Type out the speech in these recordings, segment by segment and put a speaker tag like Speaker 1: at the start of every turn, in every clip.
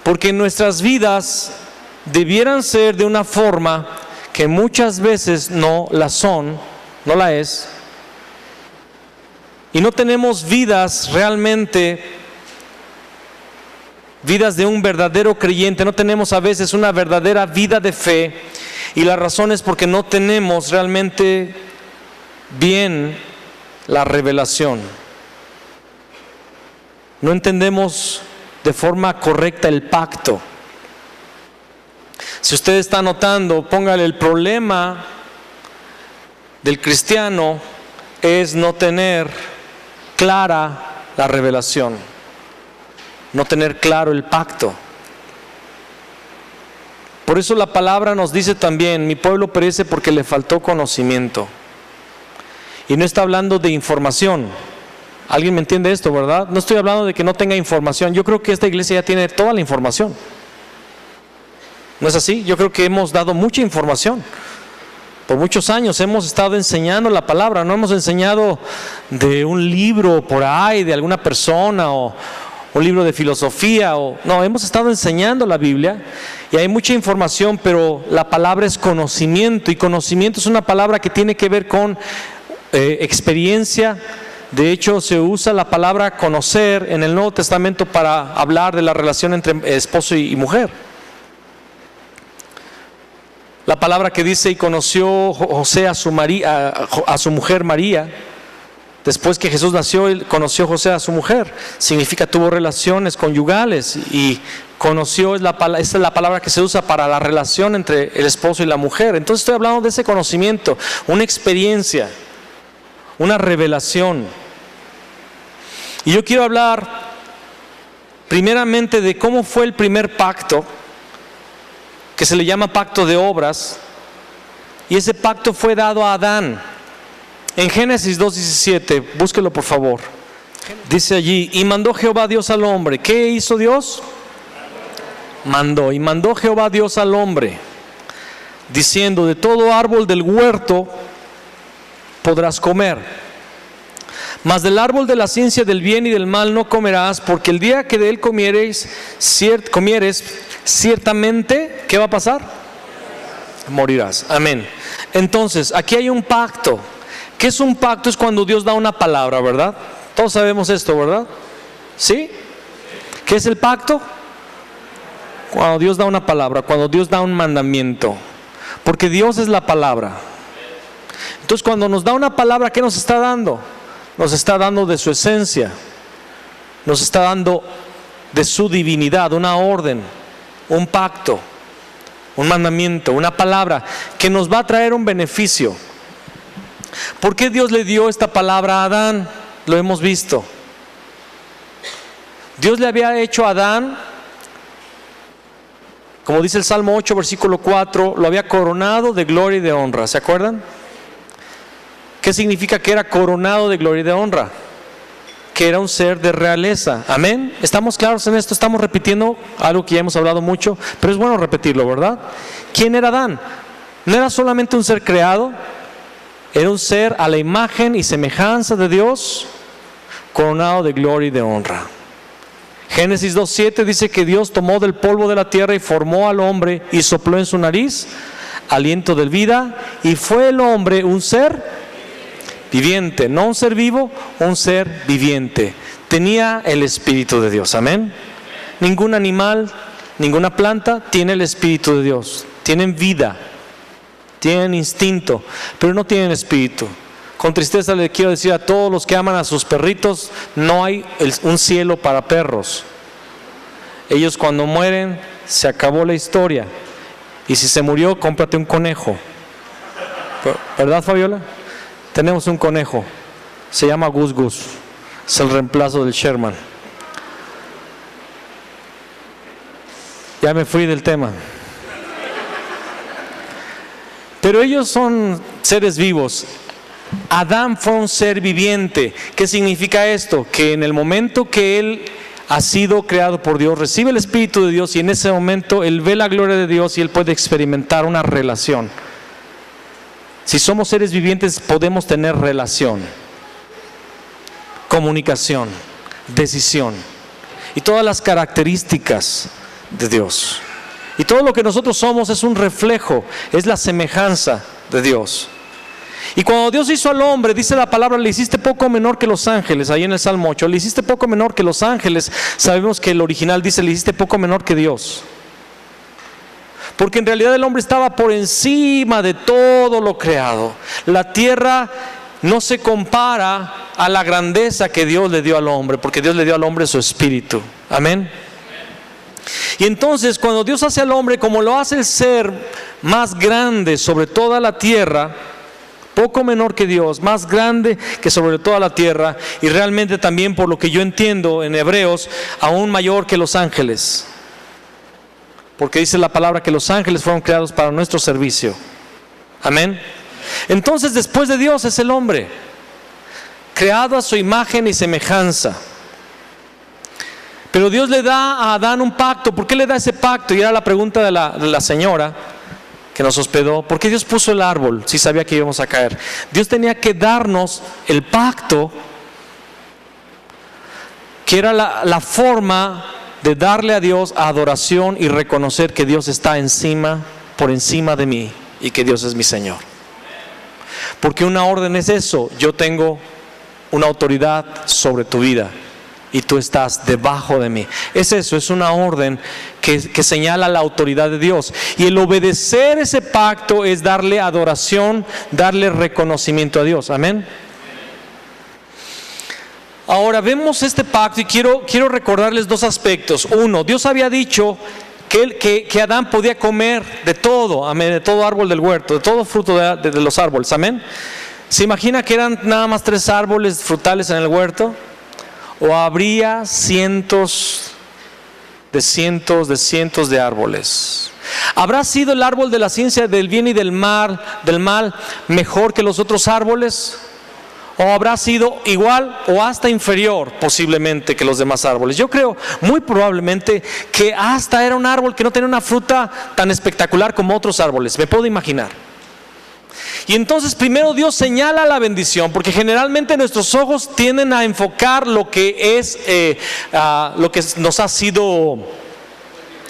Speaker 1: Porque nuestras vidas debieran ser de una forma que muchas veces no la son, no la es, y no tenemos vidas realmente, vidas de un verdadero creyente, no tenemos a veces una verdadera vida de fe, y la razón es porque no tenemos realmente bien la revelación. No entendemos de forma correcta el pacto. Si usted está notando, póngale: el problema del cristiano es no tener clara la revelación, no tener claro el pacto. Por eso la palabra nos dice también: mi pueblo perece porque le faltó conocimiento. Y no está hablando de información. ¿Alguien me entiende esto, verdad? No estoy hablando de que no tenga información. Yo creo que esta iglesia ya tiene toda la información. ¿No es así? Yo creo que hemos dado mucha información. Por muchos años hemos estado enseñando la palabra. No hemos enseñado de un libro por ahí, de alguna persona, o un libro de filosofía. No, hemos estado enseñando la Biblia. Y hay mucha información, pero la palabra es conocimiento. Y conocimiento es una palabra que tiene que ver con experiencia. De hecho, se usa la palabra conocer en el Nuevo Testamento para hablar de la relación entre esposo y mujer. La palabra que dice: y conoció José a su mujer María. Después que Jesús nació, él conoció José a su mujer. Significa tuvo relaciones conyugales. Y conoció esa es la palabra que se usa para la relación entre el esposo y la mujer. Entonces estoy hablando de ese conocimiento, una experiencia, una revelación. Y yo quiero hablar primeramente de cómo fue el primer pacto, que se le llama pacto de obras. Y ese pacto fue dado a Adán. En Génesis 2:17, búsquelo por favor. Dice allí: y mandó Jehová Dios al hombre. ¿Qué hizo Dios? Mandó. Y mandó Jehová Dios al hombre, diciendo: de todo árbol del huerto podrás comer, mas del árbol de la ciencia del bien y del mal no comerás, porque el día que de él comieres, ciertamente, ¿qué va a pasar? Morirás. Amén. Entonces, aquí hay un pacto. ¿Qué es un pacto? Es cuando Dios da una palabra, ¿verdad? Todos sabemos esto, ¿verdad? ¿Sí? ¿Qué es el pacto? Cuando Dios da una palabra, cuando Dios da un mandamiento, porque Dios es la palabra. Entonces, cuando nos da una palabra, ¿qué nos está dando? Nos está dando de su esencia, nos está dando de su divinidad, una orden, un pacto, un mandamiento, una palabra que nos va a traer un beneficio. ¿Por qué Dios le dio esta palabra a Adán? Lo hemos visto. Dios le había hecho a Adán, como dice el Salmo 8, versículo 4, lo había coronado de gloria y de honra. ¿Se acuerdan? ¿Qué significa que era coronado de gloria y de honra? Que era un ser de realeza. Amén. ¿Estamos claros en esto? Estamos repitiendo algo que ya hemos hablado mucho, pero es bueno repetirlo, ¿verdad? ¿Quién era Adán? No era solamente un ser creado, era un ser a la imagen y semejanza de Dios, coronado de gloria y de honra. Génesis 2:7 dice que Dios tomó del polvo de la tierra y formó al hombre y sopló en su nariz aliento de vida, y fue el hombre un ser viviente, no un ser vivo, un ser viviente. Tenía el Espíritu de Dios. Amén. Ningún animal, ninguna planta tiene el Espíritu de Dios. Tienen vida, tienen instinto, pero no tienen espíritu. Con tristeza le quiero decir a todos los que aman a sus perritos: no hay un cielo para perros. Ellos cuando mueren se acabó la historia. Y si se murió, cómprate un conejo. ¿Verdad, Fabiola? Tenemos un conejo, se llama Gus Gus, es el reemplazo del Sherman. Ya me fui del tema. Pero ellos son seres vivos. Adán fue un ser viviente. ¿Qué significa esto? Que en el momento que él ha sido creado por Dios, recibe el Espíritu de Dios y en ese momento él ve la gloria de Dios y él puede experimentar una relación. Si somos seres vivientes podemos tener relación, comunicación, decisión y todas las características de Dios. Y todo lo que nosotros somos es un reflejo, es la semejanza de Dios. Y cuando Dios hizo al hombre, dice la palabra, le hiciste poco menor que los ángeles, ahí en el Salmo 8, le hiciste poco menor que los ángeles. Sabemos que el original dice, le hiciste poco menor que Dios. Porque en realidad el hombre estaba por encima de todo lo creado. La tierra no se compara a la grandeza que Dios le dio al hombre, porque Dios le dio al hombre su espíritu. Amén. Y entonces cuando Dios hace al hombre, como lo hace el ser más grande sobre toda la tierra, poco menor que Dios, más grande que sobre toda la tierra, y realmente también, por lo que yo entiendo en Hebreos, aún mayor que los ángeles, porque dice la palabra que los ángeles fueron creados para nuestro servicio. Amén. Entonces después de Dios es el hombre, creado a su imagen y semejanza. Pero Dios le da a Adán un pacto. ¿Por qué le da ese pacto? Y era la pregunta de la señora que nos hospedó. ¿Por qué Dios puso el árbol si sabía que íbamos a caer? Dios tenía que darnos el pacto, que era la forma de darle a Dios adoración y reconocer que Dios está por encima de mí y que Dios es mi Señor. Porque una orden es eso: yo tengo una autoridad sobre tu vida y tú estás debajo de mí. Es eso, es una orden que señala la autoridad de Dios. Y el obedecer ese pacto es darle adoración, darle reconocimiento a Dios. Amén. Ahora vemos este pacto y quiero recordarles dos aspectos. Uno, Dios había dicho que Adán podía comer de todo, amén, de todo árbol del huerto, de todo fruto de los árboles. Amén. ¿Se imagina que eran nada más 3 árboles frutales en el huerto? ¿O habría cientos de árboles? ¿Habrá sido el árbol de la ciencia del bien y del mal mejor que los otros árboles? ¿O habrá sido igual o hasta inferior posiblemente que los demás árboles? Yo creo muy probablemente que hasta era un árbol que no tenía una fruta tan espectacular como otros árboles. Me puedo imaginar. Y entonces primero Dios señala la bendición, porque generalmente nuestros ojos tienden a enfocar lo que es lo que nos ha sido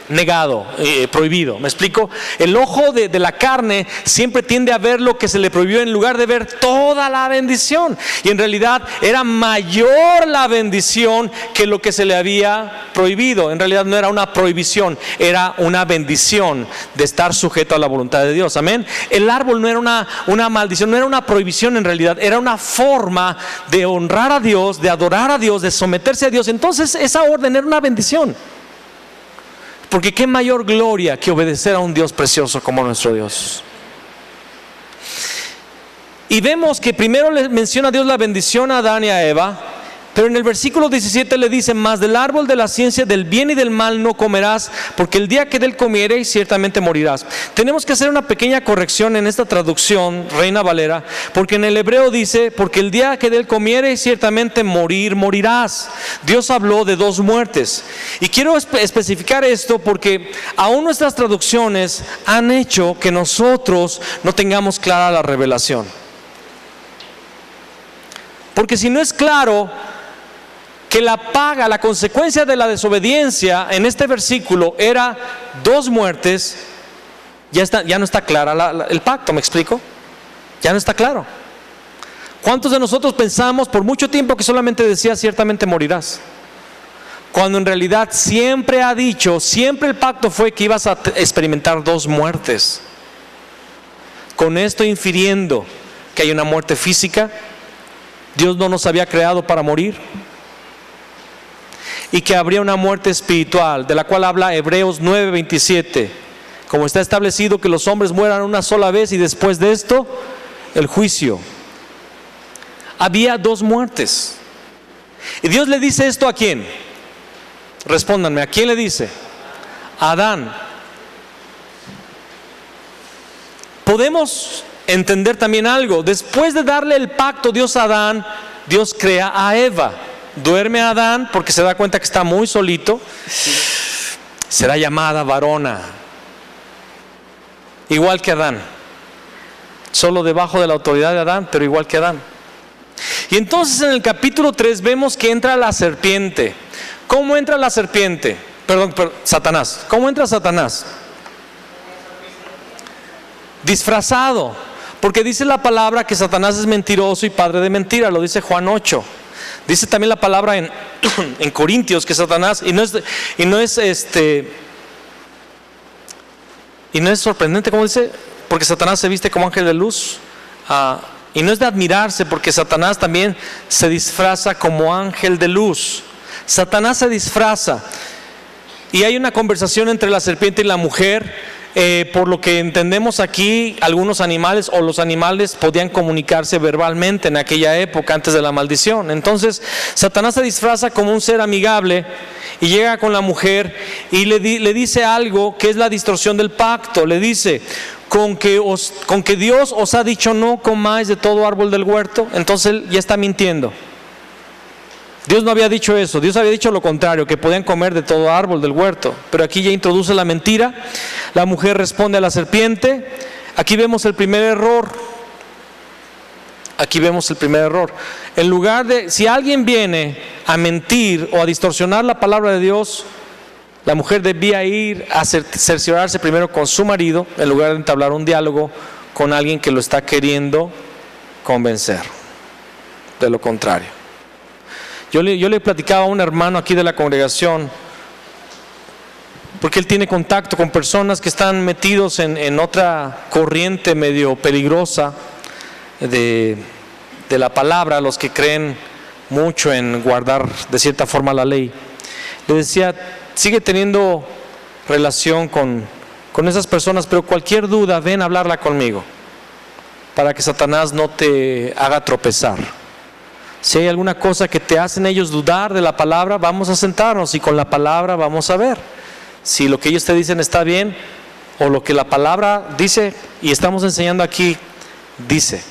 Speaker 1: negado, prohibido. ¿Me explico? El ojo de la carne siempre tiende a ver lo que se le prohibió en lugar de ver toda la bendición. Y en realidad era mayor la bendición que lo que se le había prohibido. En realidad no era una prohibición, era una bendición de estar sujeto a la voluntad de Dios. Amén. El árbol no era una maldición, no era una prohibición en realidad, era una forma de honrar a Dios, de adorar a Dios, de someterse a Dios. Entonces esa orden era una bendición. Porque qué mayor gloria que obedecer a un Dios precioso como nuestro Dios. Y vemos que primero le menciona a Dios la bendición a Adán y a Eva, pero en el versículo 17 le dice: mas del árbol de la ciencia del bien y del mal no comerás, porque el día que de él comiereis ciertamente morirás. Tenemos que hacer una pequeña corrección en esta traducción, Reina Valera, porque en el hebreo dice: porque el día que de él comiereis ciertamente morirás. Dios habló de 2 muertes. Y quiero especificar esto porque aún nuestras traducciones han hecho que nosotros no tengamos clara la revelación. Porque si no es claro que la paga, la consecuencia de la desobediencia en este versículo era 2 muertes, ya no está clara el pacto. ¿Me explico? Ya no está claro. ¿Cuántos de nosotros pensamos por mucho tiempo que solamente decía ciertamente morirás? Cuando en realidad siempre ha dicho, siempre el pacto fue que ibas a experimentar 2 muertes. Con esto infiriendo que hay una muerte física. Dios no nos había creado para morir. Y que habría una muerte espiritual, de la cual habla Hebreos 9:27. Como está establecido que los hombres mueran una sola vez y después de esto, el juicio. Había 2 muertes. Y Dios le dice esto ¿a quién? Respóndanme, ¿a quién le dice? a Adán. Podemos entender también algo. Después de darle el pacto Dios a Adán, Dios crea a Eva. Duerme a Adán porque se da cuenta que está muy solito. Será llamada varona, igual que Adán, solo debajo de la autoridad de Adán, pero igual que Adán. Y entonces en el capítulo 3 vemos que entra la serpiente. ¿Cómo entra la serpiente? Perdón, Satanás. ¿Cómo entra Satanás? Disfrazado, porque dice la palabra que Satanás es mentiroso y padre de mentira, lo dice Juan 8. Dice también la palabra en Corintios que Satanás, y no es sorprendente, como dice, porque Satanás se viste como ángel de luz, y no es de admirarse, porque Satanás también se disfraza como ángel de luz. Satanás se disfraza, y hay una conversación entre la serpiente y la mujer. Por lo que entendemos aquí, algunos animales o los animales podían comunicarse verbalmente en aquella época antes de la maldición. Entonces Satanás se disfraza como un ser amigable y llega con la mujer y le dice algo que es la distorsión del pacto. Le dice: con que Dios os ha dicho no comáis de todo árbol del huerto. Entonces él ya está mintiendo. Dios no había dicho eso, Dios había dicho lo contrario, que podían comer de todo árbol del huerto. Pero aquí ya introduce la mentira. La mujer responde a la serpiente. Aquí vemos el primer error. En lugar de, si alguien viene a mentir o a distorsionar la palabra de Dios, la mujer debía ir a cerciorarse primero con su marido, en lugar de entablar un diálogo con alguien que lo está queriendo convencer de lo contrario. Yo le platicaba a un hermano aquí de la congregación, porque él tiene contacto con personas que están metidos en otra corriente medio peligrosa de la palabra, los que creen mucho en guardar de cierta forma la ley. Le decía: sigue teniendo relación con esas personas, pero cualquier duda, ven a hablarla conmigo, para que Satanás no te haga tropezar. Si hay alguna cosa que te hacen ellos dudar de la palabra, vamos a sentarnos y con la palabra vamos a ver si lo que ellos te dicen está bien o lo que la palabra dice y estamos enseñando aquí dice.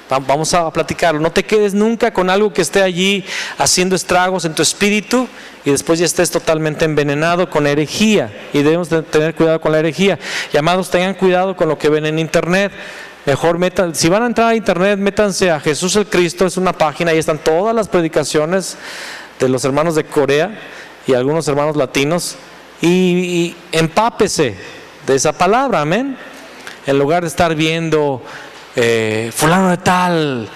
Speaker 1: Vamos a platicarlo. No te quedes nunca con algo que esté allí haciendo estragos en tu espíritu y después ya estés totalmente envenenado con herejía, y debemos de tener cuidado con la herejía. Y amados, tengan cuidado con lo que ven en internet. Mejor si van a entrar a internet, métanse a Jesús el Cristo, es una página, ahí están todas las predicaciones de los hermanos de Corea y algunos hermanos latinos, y empápese de esa palabra, amén. En lugar de estar viendo fulano de tal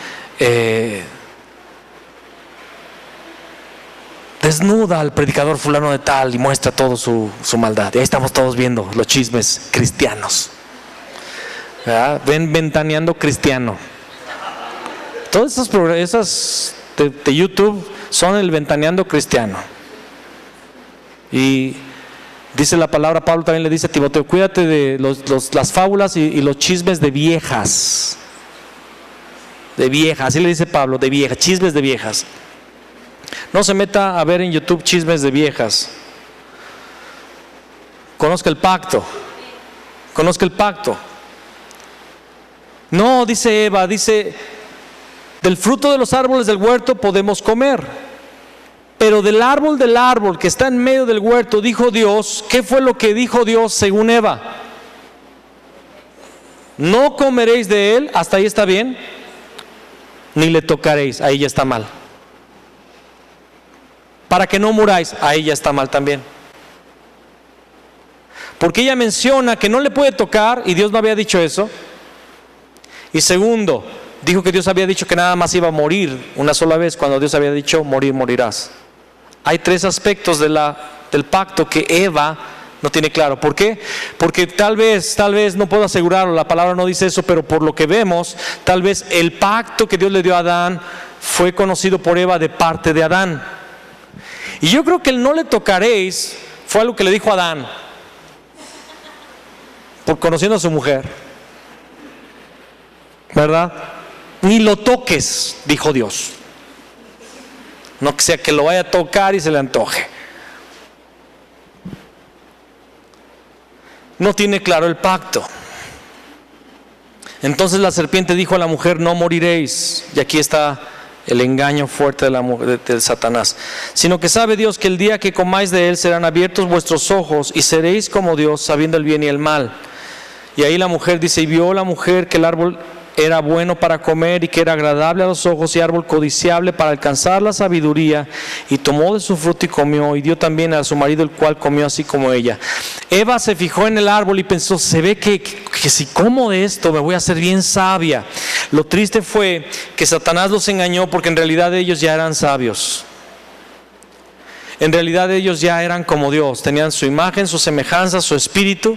Speaker 1: desnuda al predicador fulano de tal y muestra todo su maldad, y ahí estamos todos viendo los chismes cristianos. Ven Ventaneando Cristiano. Todas esas de YouTube son el Ventaneando Cristiano. Y dice la palabra, Pablo también le dice a Timoteo: cuídate de las fábulas y los chismes de viejas. De viejas, así le dice Pablo, de viejas, chismes de viejas. No se meta a ver en YouTube chismes de viejas. Conozca el pacto. No, dice Eva, dice: del fruto de los árboles del huerto podemos comer, pero del árbol que está en medio del huerto, dijo Dios. ¿Qué fue lo que dijo Dios según Eva? No comeréis de él, hasta ahí está bien, ni le tocaréis, ahí ya está mal. Para que no muráis, ahí ya está mal también. Porque ella menciona que no le puede tocar, y Dios no había dicho eso. Y segundo, dijo que Dios había dicho que nada más iba a morir una sola vez, cuando Dios había dicho: morirás. Hay tres aspectos del pacto que Eva no tiene claro. ¿Por qué? Porque tal vez, no puedo asegurarlo, la palabra no dice eso, pero por lo que vemos, tal vez el pacto que Dios le dio a Adán fue conocido por Eva de parte de Adán. Y yo creo que el no le tocaréis fue algo que le dijo a Adán, por conociendo a su mujer. ¿Verdad? Ni lo toques, dijo Dios. No que sea que lo vaya a tocar y se le antoje. no tiene claro el pacto. Entonces la serpiente dijo a la mujer: no moriréis. Y aquí está el engaño fuerte de Satanás. Sino que sabe Dios que el día que comáis de él serán abiertos vuestros ojos y seréis como Dios, sabiendo el bien y el mal. Y ahí la mujer dice: y vio la mujer que el árbol era bueno para comer y que era agradable a los ojos y árbol codiciable para alcanzar la sabiduría, y tomó de su fruto y comió, y dio también a su marido, el cual comió así como ella. Eva se fijó en el árbol y pensó: se ve que si como de esto me voy a hacer bien sabia. Lo triste fue que Satanás los engañó, porque en realidad ellos ya eran sabios. En realidad ellos ya eran como Dios, tenían su imagen, su semejanza, su espíritu.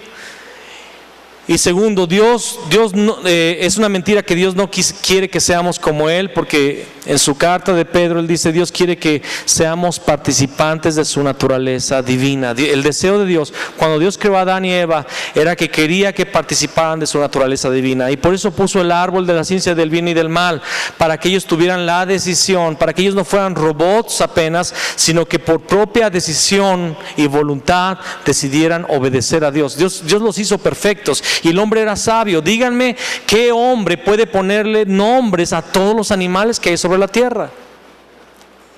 Speaker 1: Y segundo, Dios no, es una mentira que Dios no quiere que seamos como Él, porque en su carta de Pedro Él dice: Dios quiere que seamos participantes de su naturaleza divina. El deseo de Dios, cuando Dios creó a Adán y Eva, era que quería que participaran de su naturaleza divina, y por eso puso el árbol de la ciencia del bien y del mal, para que ellos tuvieran la decisión, para que ellos no fueran robots apenas, sino que por propia decisión y voluntad decidieran obedecer a Dios. Dios los hizo perfectos. Y el hombre era sabio. Díganme, ¿qué hombre puede ponerle nombres a todos los animales que hay sobre la tierra?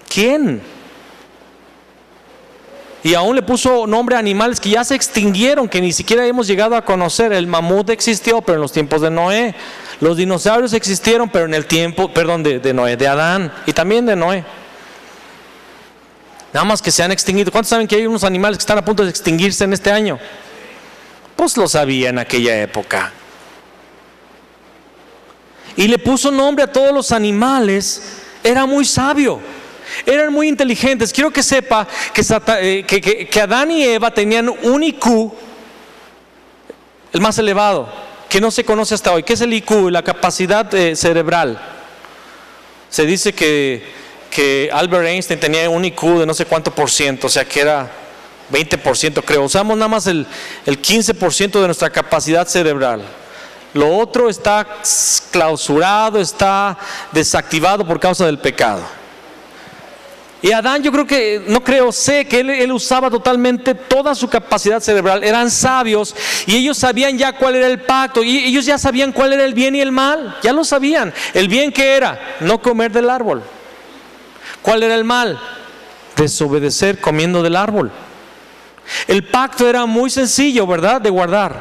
Speaker 1: ¿Quién? Y aún le puso nombre a animales que ya se extinguieron, que ni siquiera hemos llegado a conocer. El mamut existió, pero en los tiempos de Noé. Los dinosaurios existieron, pero en el tiempo, de Noé, de Adán y también de Noé. Nada más que se han extinguido. ¿Cuántos saben que hay unos animales que están a punto de extinguirse en este año? Pues lo sabía en aquella época. Y le puso nombre a todos los animales. Era muy sabio, eran muy inteligentes. Quiero que sepa que Adán y Eva tenían un IQ, el más elevado, que no se conoce hasta hoy. ¿Qué es el IQ? La capacidad cerebral. Se dice que Albert Einstein tenía un IQ de no sé cuánto por ciento, o sea que era 20%, creo. Usamos nada más el 15% de nuestra capacidad cerebral. Lo otro está clausurado, está desactivado por causa del pecado. Y Adán, sé que él usaba totalmente toda su capacidad cerebral. Eran sabios y ellos sabían ya cuál era el pacto, y ellos ya sabían cuál era el bien y el mal. Ya lo sabían. El bien, ¿qué era? No comer del árbol. ¿Cuál era el mal? Desobedecer comiendo del árbol. El pacto era muy sencillo, ¿verdad? De guardar,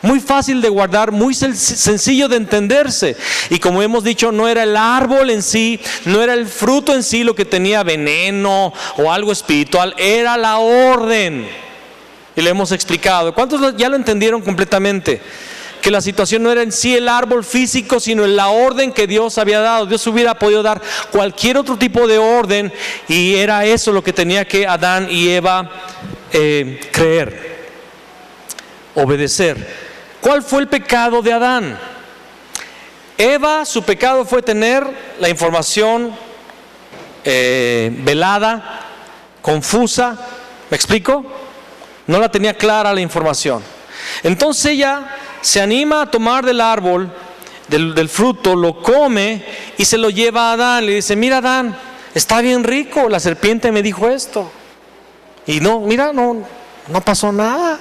Speaker 1: muy fácil de guardar, muy sencillo de entenderse. Y como hemos dicho, no era el árbol en sí, no era el fruto en sí lo que tenía veneno o algo espiritual, era la orden. Y le hemos explicado. ¿Cuántos ya lo entendieron completamente? Que la situación no era en sí el árbol físico, sino en la orden que Dios había dado. Dios hubiera podido dar cualquier otro tipo de orden, y era eso lo que tenía que Adán y Eva creer, obedecer. ¿Cuál fue el pecado de Adán? Eva, su pecado fue tener la información velada, confusa. ¿Me explico? No la tenía clara la información. Entonces ella se anima a tomar del árbol, del fruto, lo come y se lo lleva a Adán. Le dice: mira, Adán, está bien rico, la serpiente me dijo esto. Y no pasó nada.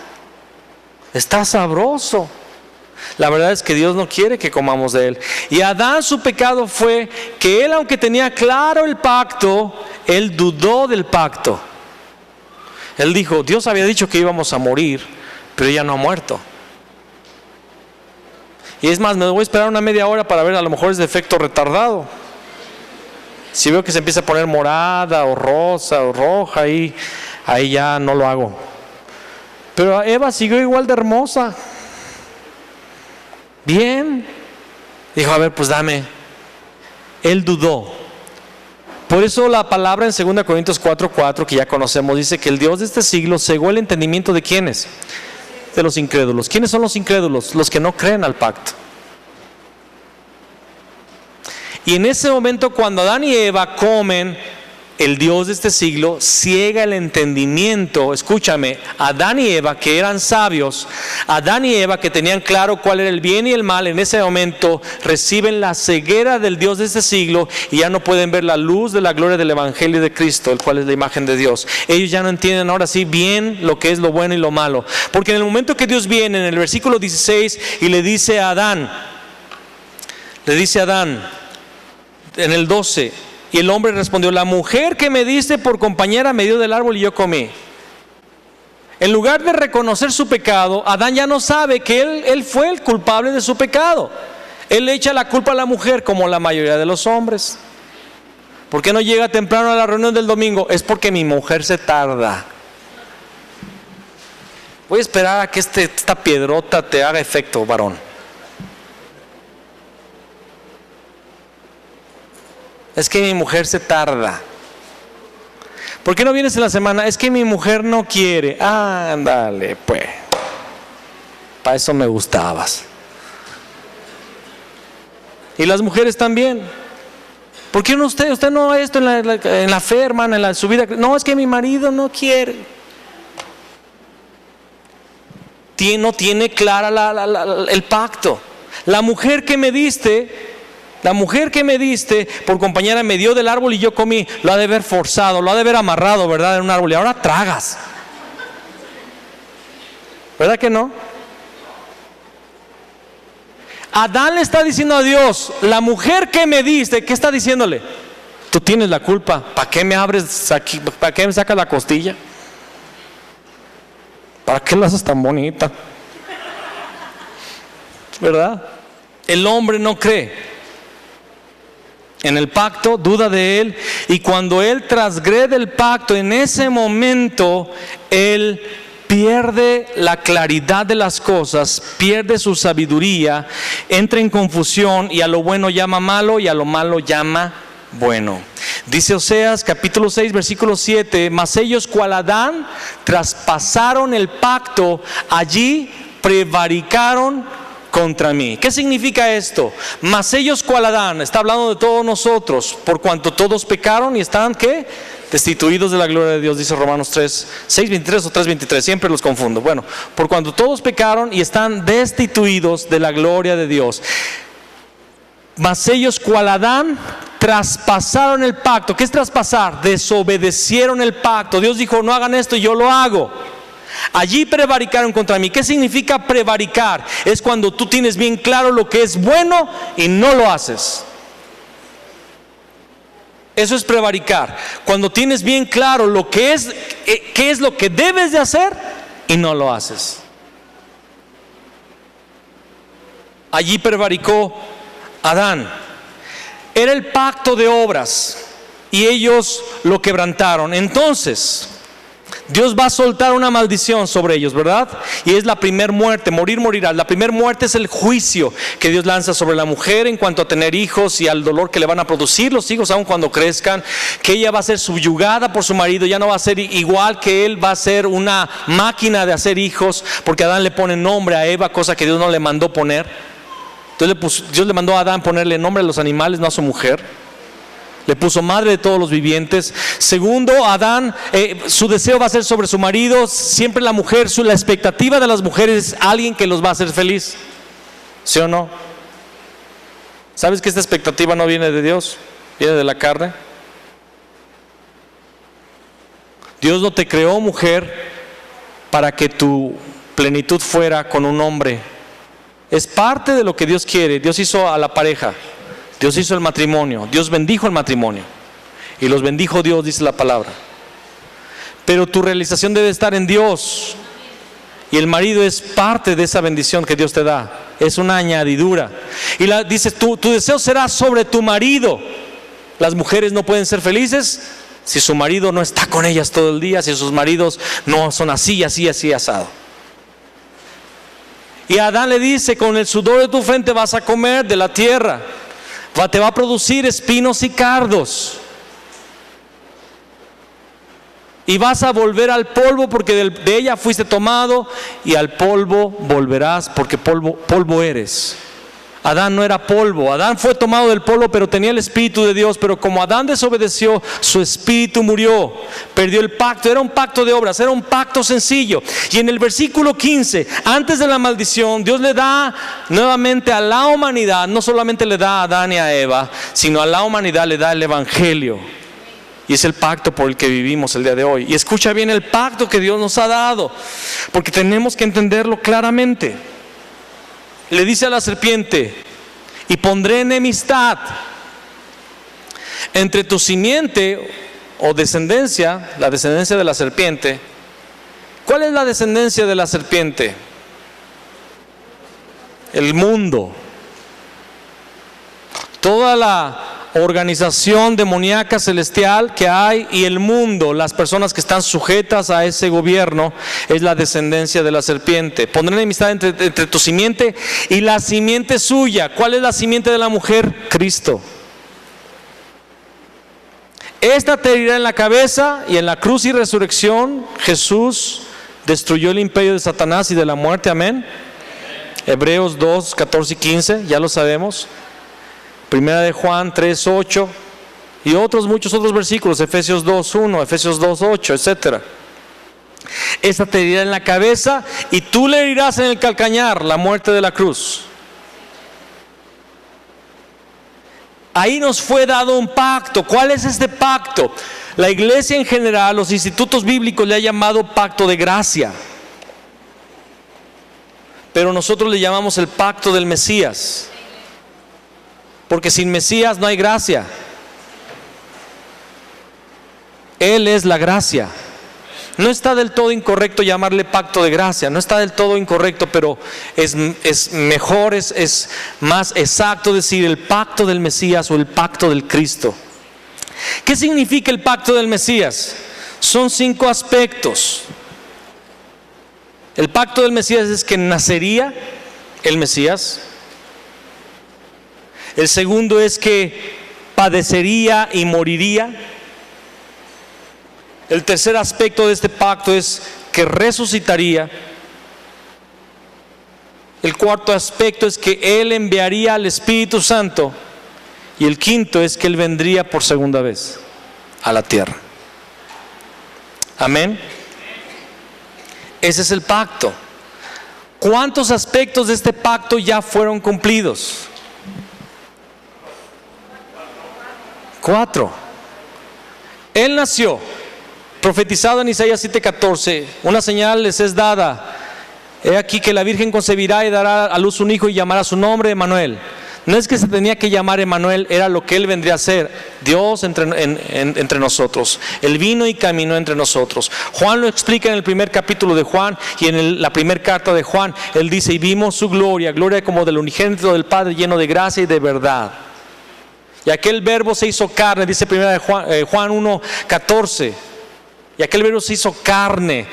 Speaker 1: Está sabroso. La verdad es que Dios no quiere que comamos de él. Y Adán, su pecado fue que él, aunque tenía claro el pacto, él dudó del pacto. Él dijo: Dios había dicho que íbamos a morir, pero ella no ha muerto. Y es más, me voy a esperar una media hora para ver, a lo mejor es de efecto retardado. Si veo que se empieza a poner morada o rosa o roja, ahí ya no lo hago. Pero Eva siguió igual de hermosa. Bien. Dijo: a ver, pues dame. Él dudó. Por eso la palabra en 2 Corintios 4:4, que ya conocemos, dice que el Dios de este siglo cegó el entendimiento de ¿quiénes? De los incrédulos. ¿Quiénes son los incrédulos? Los que no creen al pacto. Y en ese momento, cuando Adán y Eva comen, el Dios de este siglo ciega el entendimiento. Escúchame, Adán y Eva, que eran sabios, Adán y Eva, que tenían claro cuál era el bien y el mal, en ese momento reciben la ceguera del Dios de este siglo y ya no pueden ver la luz de la gloria del Evangelio de Cristo, el cual es la imagen de Dios. Ellos ya no entienden ahora sí bien lo que es lo bueno y lo malo, porque en el momento que Dios viene en el versículo 16 y le dice a Adán en el 12, y el hombre respondió: la mujer que me diste por compañera me dio del árbol y yo comí. En lugar de reconocer su pecado, Adán ya no sabe que él fue el culpable de su pecado. Él le echa la culpa a la mujer, como la mayoría de los hombres. ¿Por qué no llega temprano a la reunión del domingo? Es porque mi mujer se tarda. Voy a esperar a que esta piedrota te haga efecto, varón. Es que mi mujer se tarda. ¿Por qué no vienes en la semana? Es que mi mujer no quiere. Ándale, pues. Para eso me gustabas. Y las mujeres también. ¿Por qué no usted no ha esto en la fe, hermana, en su vida? No, es que mi marido no quiere. No tiene clara el pacto. La mujer que me diste por compañera me dio del árbol y yo comí. Lo ha de haber forzado, lo ha de haber amarrado, ¿verdad? En un árbol, y ahora tragas. ¿Verdad que no? Adán le está diciendo a Dios: la mujer que me diste, ¿qué está diciéndole? Tú tienes la culpa. ¿Para qué me abres aquí? ¿Para qué me sacas la costilla? ¿Para qué la haces tan bonita? ¿Verdad? El hombre no cree en el pacto, duda de él, y cuando él transgrede el pacto, en ese momento él pierde la claridad de las cosas, pierde su sabiduría, entra en confusión, y a lo bueno llama malo y a lo malo llama bueno. Dice Oseas capítulo 6 versículo 7: mas ellos, cual Adán, traspasaron el pacto, allí prevaricaron contra mí. ¿Qué significa esto? Mas ellos, cual Adán, está hablando de todos nosotros, por cuanto todos pecaron y están, ¿qué? Destituidos de la gloria de Dios, dice Romanos 6:23 o 3:23, siempre los confundo. Bueno, por cuanto todos pecaron y están destituidos de la gloria de Dios. Mas ellos, cual Adán, traspasaron el pacto. ¿Qué es traspasar? Desobedecieron el pacto. Dios dijo: no hagan esto y yo lo hago. Allí prevaricaron contra mí. ¿Qué significa prevaricar? Es cuando tú tienes bien claro lo que es bueno y no lo haces. Eso es prevaricar. Cuando tienes bien claro lo que es, qué es lo que debes de hacer y no lo haces. Allí prevaricó Adán. Era el pacto de obras y ellos lo quebrantaron. Entonces Dios va a soltar una maldición sobre ellos, ¿verdad? Y es la primer muerte. Morirás. La primer muerte es el juicio que Dios lanza sobre la mujer en cuanto a tener hijos y al dolor que le van a producir los hijos aun cuando crezcan. Que ella va a ser subyugada por su marido, ya no va a ser igual que él, va a ser una máquina de hacer hijos, porque Adán le pone nombre a Eva, cosa que Dios no le mandó poner. Entonces Dios le mandó a Adán ponerle nombre a los animales, no a su mujer. Le puso madre de todos los vivientes. Segundo, Adán, su deseo va a ser sobre su marido. Siempre la mujer, la expectativa de las mujeres es alguien que los va a hacer feliz. ¿Sí o no? ¿Sabes que esta expectativa no viene de Dios? Viene de la carne. Dios no te creó, mujer, para que tu plenitud fuera con un hombre. Es parte de lo que Dios quiere. Dios hizo a la pareja. Dios hizo el matrimonio, Dios bendijo el matrimonio y los bendijo Dios, dice la palabra. Pero tu realización debe estar en Dios y el marido es parte de esa bendición que Dios te da, es una añadidura. Y dices, tu deseo será sobre tu marido. Las mujeres no pueden ser felices si su marido no está con ellas todo el día, si sus maridos no son así, asado. Y Adán le dice: con el sudor de tu frente vas a comer de la tierra. Te va a producir espinos y cardos. Y vas a volver al polvo, porque de ella fuiste tomado, y al polvo volverás, porque polvo eres. Adán no era polvo. Adán fue tomado del polvo, pero tenía el Espíritu de Dios. Pero como Adán desobedeció, su espíritu murió. Perdió el pacto. Era un pacto de obras, era un pacto sencillo. Y en el versículo 15, antes de la maldición, Dios le da nuevamente a la humanidad, no solamente le da a Adán y a Eva, sino a la humanidad le da el Evangelio. Y es el pacto por el que vivimos el día de hoy. Y escucha bien el pacto que Dios nos ha dado, porque tenemos que entenderlo claramente. Le dice a la serpiente: y pondré enemistad entre tu simiente o descendencia, la descendencia de la serpiente. ¿Cuál es la descendencia de la serpiente? El mundo. Toda la organización demoníaca celestial que hay y el mundo, las personas que están sujetas a ese gobierno, es la descendencia de la serpiente. Pondré enemistad entre tu simiente y la simiente suya. ¿Cuál es la simiente de la mujer? Cristo. Esta te herirá en la cabeza, y en la cruz y resurrección Jesús destruyó el imperio de Satanás y de la muerte. Amén. Hebreos 2, 14 y 15, ya lo sabemos. Primera de Juan 3, 8 y muchos otros versículos, Efesios 2, 1, Efesios 2, 8, etc. Esta te herirá en la cabeza y tú le herirás en el calcañar, la muerte de la cruz. Ahí nos fue dado un pacto. ¿Cuál es este pacto? La iglesia en general, los institutos bíblicos le han llamado pacto de gracia, pero nosotros le llamamos el pacto del Mesías. Porque sin Mesías no hay gracia. Él es la gracia. No está del todo incorrecto llamarle pacto de gracia, no está del todo incorrecto, pero es mejor, es más exacto decir el pacto del Mesías o el pacto del Cristo. ¿Qué significa el pacto del Mesías? Son 5 aspectos. El pacto del Mesías es que nacería el Mesías. El segundo es que padecería y moriría. El tercer aspecto de este pacto es que resucitaría. El cuarto aspecto es que Él enviaría al Espíritu Santo. Y el quinto es que Él vendría por segunda vez a la tierra. Amén. Ese es el pacto. ¿Cuántos aspectos de este pacto ya fueron cumplidos? 4. Él nació, profetizado en Isaías 7:14, una señal les es dada. He aquí que la Virgen concebirá y dará a luz un hijo y llamará su nombre Emmanuel. No es que se tenía que llamar Emmanuel, era lo que Él vendría a ser, Dios entre nosotros. Él vino y caminó entre nosotros. Juan lo explica en el primer capítulo de Juan y en la primera carta de Juan. Él dice: y vimos su gloria, gloria como del unigénito del Padre, lleno de gracia y de verdad. Y aquel verbo se hizo carne, dice primera de Juan 1:14. Y aquel verbo se hizo carne.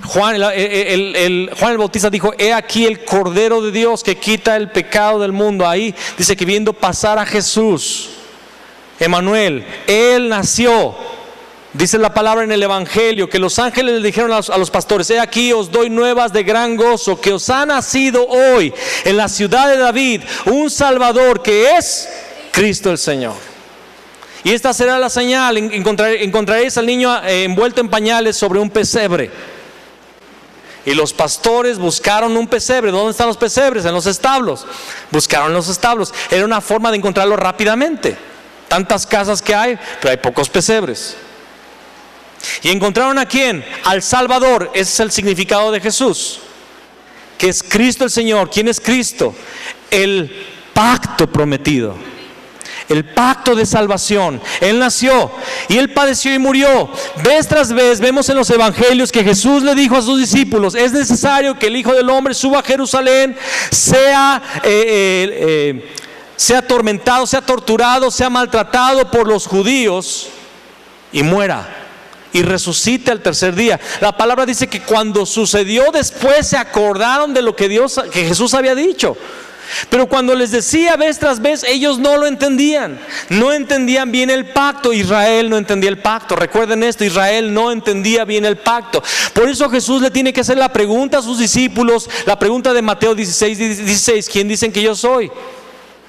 Speaker 1: Juan el Bautista dijo: he aquí el Cordero de Dios que quita el pecado del mundo. Ahí dice que viendo pasar a Jesús, Emmanuel, Él nació. Dice la palabra en el Evangelio que los ángeles le dijeron a los pastores: he aquí os doy nuevas de gran gozo, que os ha nacido hoy en la ciudad de David un Salvador, que es Cristo el Señor. Y esta será la señal: encontraréis al niño envuelto en pañales sobre un pesebre. Y los pastores buscaron un pesebre. ¿Dónde están los pesebres? En los establos. Buscaron los establos. Era una forma de encontrarlo rápidamente. Tantas casas que hay, pero hay pocos pesebres. ¿Y encontraron a quién? Al Salvador. Ese es el significado de Jesús, que es Cristo el Señor. ¿Quién es Cristo? El pacto prometido, el pacto de salvación. Él nació y Él padeció y murió. Vez tras vez vemos en los evangelios que Jesús le dijo a sus discípulos: es necesario que el Hijo del Hombre suba a Jerusalén, sea atormentado, sea torturado, sea maltratado por los judíos y muera y resucite al tercer día. La palabra dice que cuando sucedió después se acordaron de lo que Jesús había dicho. Pero cuando les decía vez tras vez, ellos no lo entendían. No entendían bien el pacto. Israel no entendía el pacto. Recuerden esto: Israel no entendía bien el pacto. Por eso Jesús le tiene que hacer la pregunta a sus discípulos, la pregunta de Mateo 16:16: ¿quién dicen que yo soy?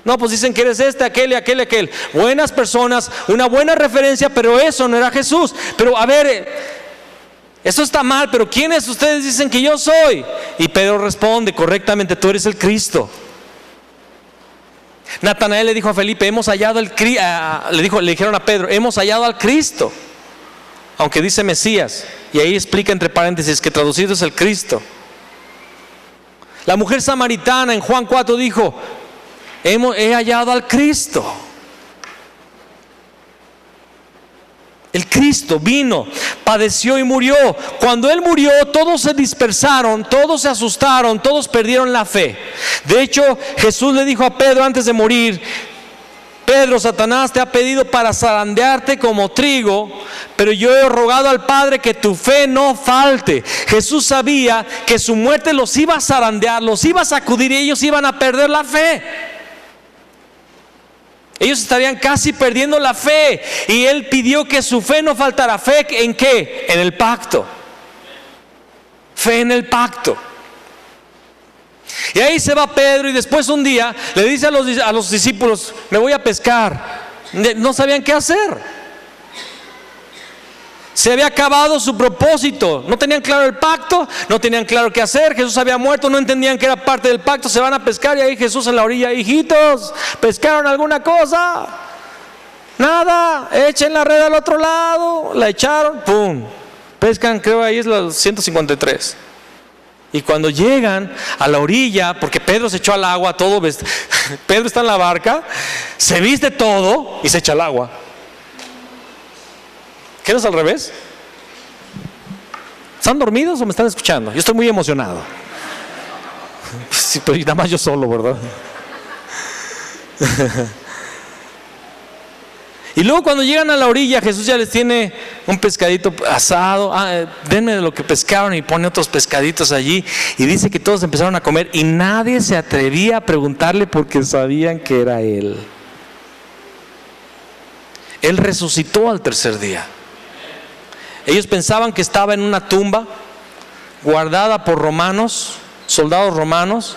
Speaker 1: No, pues dicen que eres este, aquel y aquel y aquel. Buenas personas, una buena referencia, pero eso no era Jesús. Pero a ver, eso está mal, pero ¿quiénes ustedes dicen que yo soy? Y Pedro responde correctamente: tú eres el Cristo. Natanael le dijo a Felipe: hemos hallado el Cristo. Le dijeron a Pedro: hemos hallado al Cristo, aunque dice Mesías, y ahí explica entre paréntesis que traducido es el Cristo. La mujer samaritana en Juan 4 dijo: he hallado al Cristo. El Cristo vino, padeció y murió. Cuando Él murió, todos se dispersaron, todos se asustaron, todos perdieron la fe. De hecho, Jesús le dijo a Pedro antes de morir: Pedro, Satanás te ha pedido para zarandearte como trigo, pero yo he rogado al Padre que tu fe no falte. Jesús sabía que su muerte los iba a zarandear, los iba a sacudir y ellos iban a perder la fe. Ellos estarían casi perdiendo la fe, y Él pidió que su fe no faltara. ¿Fe en qué? En el pacto. Fe en el pacto. Y ahí se va Pedro, y después un día le dice a los discípulos: me voy a pescar. No sabían qué hacer. Se había acabado su propósito. No tenían claro el pacto, no tenían claro qué hacer. Jesús había muerto, no entendían que era parte del pacto. Se van a pescar, y ahí Jesús en la orilla: hijitos, ¿pescaron alguna cosa? Nada, echen la red al otro lado. La echaron, pum, pescan, creo ahí es los 153. Y cuando llegan a la orilla, porque Pedro se echó al agua todo, Pedro está en la barca, se viste todo y se echa al agua. ¿Qué no es al revés? ¿Están dormidos o me están escuchando? Yo estoy muy emocionado. Sí, pero nada más yo solo, ¿verdad? Y luego cuando llegan a la orilla, Jesús ya les tiene un pescadito asado. Denme de lo que pescaron, y pone otros pescaditos allí. Y dice que todos empezaron a comer, y nadie se atrevía a preguntarle porque sabían que era Él. Él resucitó al tercer día. Ellos pensaban que estaba en una tumba guardada por romanos, soldados romanos,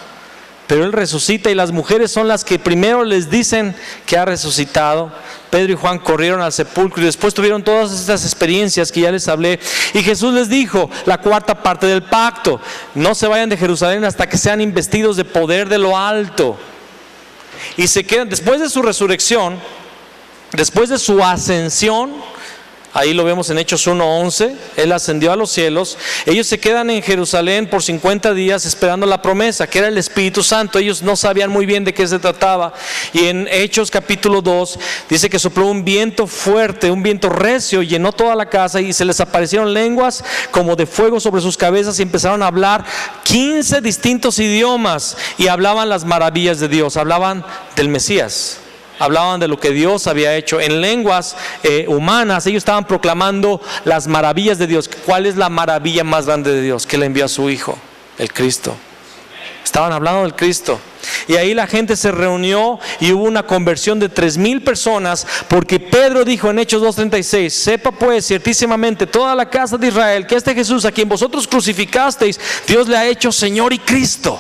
Speaker 1: pero Él resucita, y las mujeres son las que primero les dicen que ha resucitado. Pedro y Juan corrieron al sepulcro y después tuvieron todas estas experiencias que ya les hablé. Y Jesús les dijo la cuarta parte del pacto: no se vayan de Jerusalén hasta que sean investidos de poder de lo alto. Y se quedan, después de su resurrección, después de su ascensión. Ahí lo vemos en Hechos 1:11, Él ascendió a los cielos. Ellos se quedan en Jerusalén por 50 días esperando la promesa, que era el Espíritu Santo. Ellos no sabían muy bien de qué se trataba. Y en Hechos capítulo 2 dice que sopló un viento fuerte, un viento recio, llenó toda la casa, y se les aparecieron lenguas como de fuego sobre sus cabezas, y empezaron a hablar 15 distintos idiomas, y hablaban las maravillas de Dios. Hablaban del Mesías, hablaban de lo que Dios había hecho en lenguas humanas. Ellos estaban proclamando las maravillas de Dios. ¿Cuál es la maravilla más grande de Dios? Que le envió a su Hijo, el Cristo. Estaban hablando del Cristo. Y ahí la gente se reunió, y hubo una conversión de 3,000 personas, porque Pedro dijo en Hechos 2:36: sepa pues ciertísimamente toda la casa de Israel que este Jesús, a quien vosotros crucificasteis, Dios le ha hecho Señor y Cristo.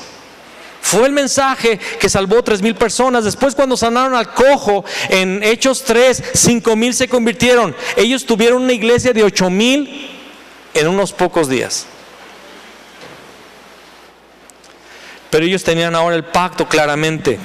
Speaker 1: Fue el mensaje que salvó 3,000 personas. Después, cuando sanaron al cojo en Hechos 3, 5,000 se convirtieron. Ellos tuvieron una iglesia de 8,000 en unos pocos días. Pero ellos tenían ahora el pacto claramente.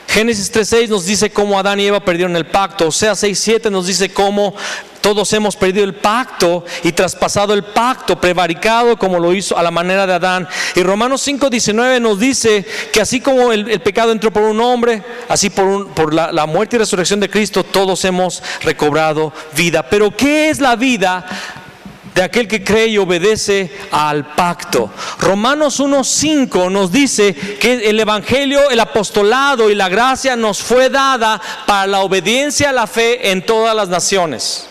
Speaker 1: Génesis 3:6 nos dice cómo Adán y Eva perdieron el pacto. Oseas 6:7 nos dice cómo todos hemos perdido el pacto y traspasado el pacto, prevaricado como lo hizo a la manera de Adán. Y Romanos 5:19 nos dice que así como el pecado entró por un hombre, así por la muerte y resurrección de Cristo, todos hemos recobrado vida. Pero ¿qué es la vida de aquel que cree y obedece al pacto? Romanos 1:5 nos dice que el evangelio, el apostolado y la gracia nos fue dada para la obediencia a la fe en todas las naciones.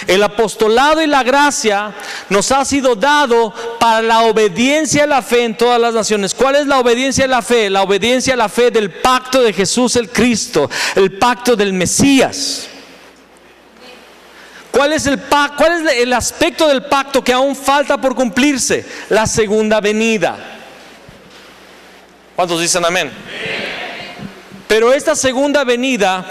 Speaker 1: El apostolado y la gracia nos ha sido dado para la obediencia a la fe en todas las naciones. ¿Cuál es la obediencia a la fe? La obediencia a la fe del pacto de Jesús el Cristo, el pacto del Mesías. ¿Cuál es el aspecto del pacto que aún falta por cumplirse? La segunda venida. ¿Cuántos dicen amén? Pero esta segunda venida,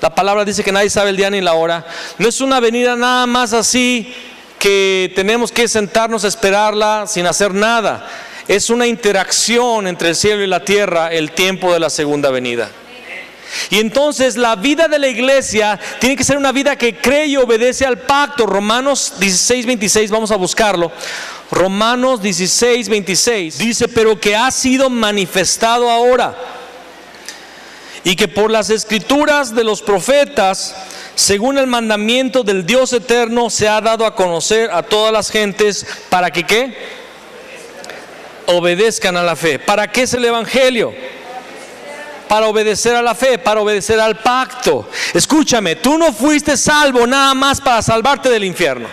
Speaker 1: la palabra dice que nadie sabe el día ni la hora, no es una venida nada más así que tenemos que sentarnos a esperarla sin hacer nada. Es una interacción entre el cielo y la tierra, el tiempo de la segunda venida. Y entonces la vida de la iglesia tiene que ser una vida que cree y obedece al pacto. Romanos 16:26, vamos a buscarlo. Romanos 16:26 dice: pero que ha sido manifestado ahora, y que por las escrituras de los profetas, según el mandamiento del Dios eterno, se ha dado a conocer a todas las gentes, para que ¿qué? Obedezcan a la fe. ¿Para qué es el evangelio? Para obedecer a la fe, para obedecer al pacto. Escúchame, tú no fuiste salvo nada más para salvarte del infierno.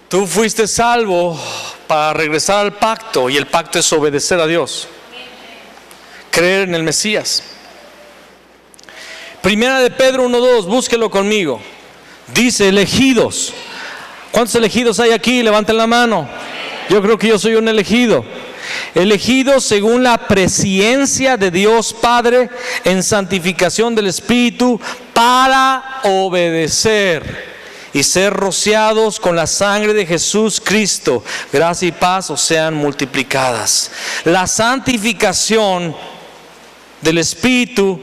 Speaker 1: Tú fuiste salvo para regresar al pacto, y el pacto es obedecer a Dios, creer en el Mesías. Primera de Pedro 1:2, búsquelo conmigo. Dice: elegidos. ¿Cuántos elegidos hay aquí? Levanten la mano. Yo creo que yo soy un elegido. Elegidos según la presciencia de Dios Padre en santificación del Espíritu, para obedecer y ser rociados con la sangre de Jesús Cristo. Gracia y paz os sean multiplicadas. La santificación del Espíritu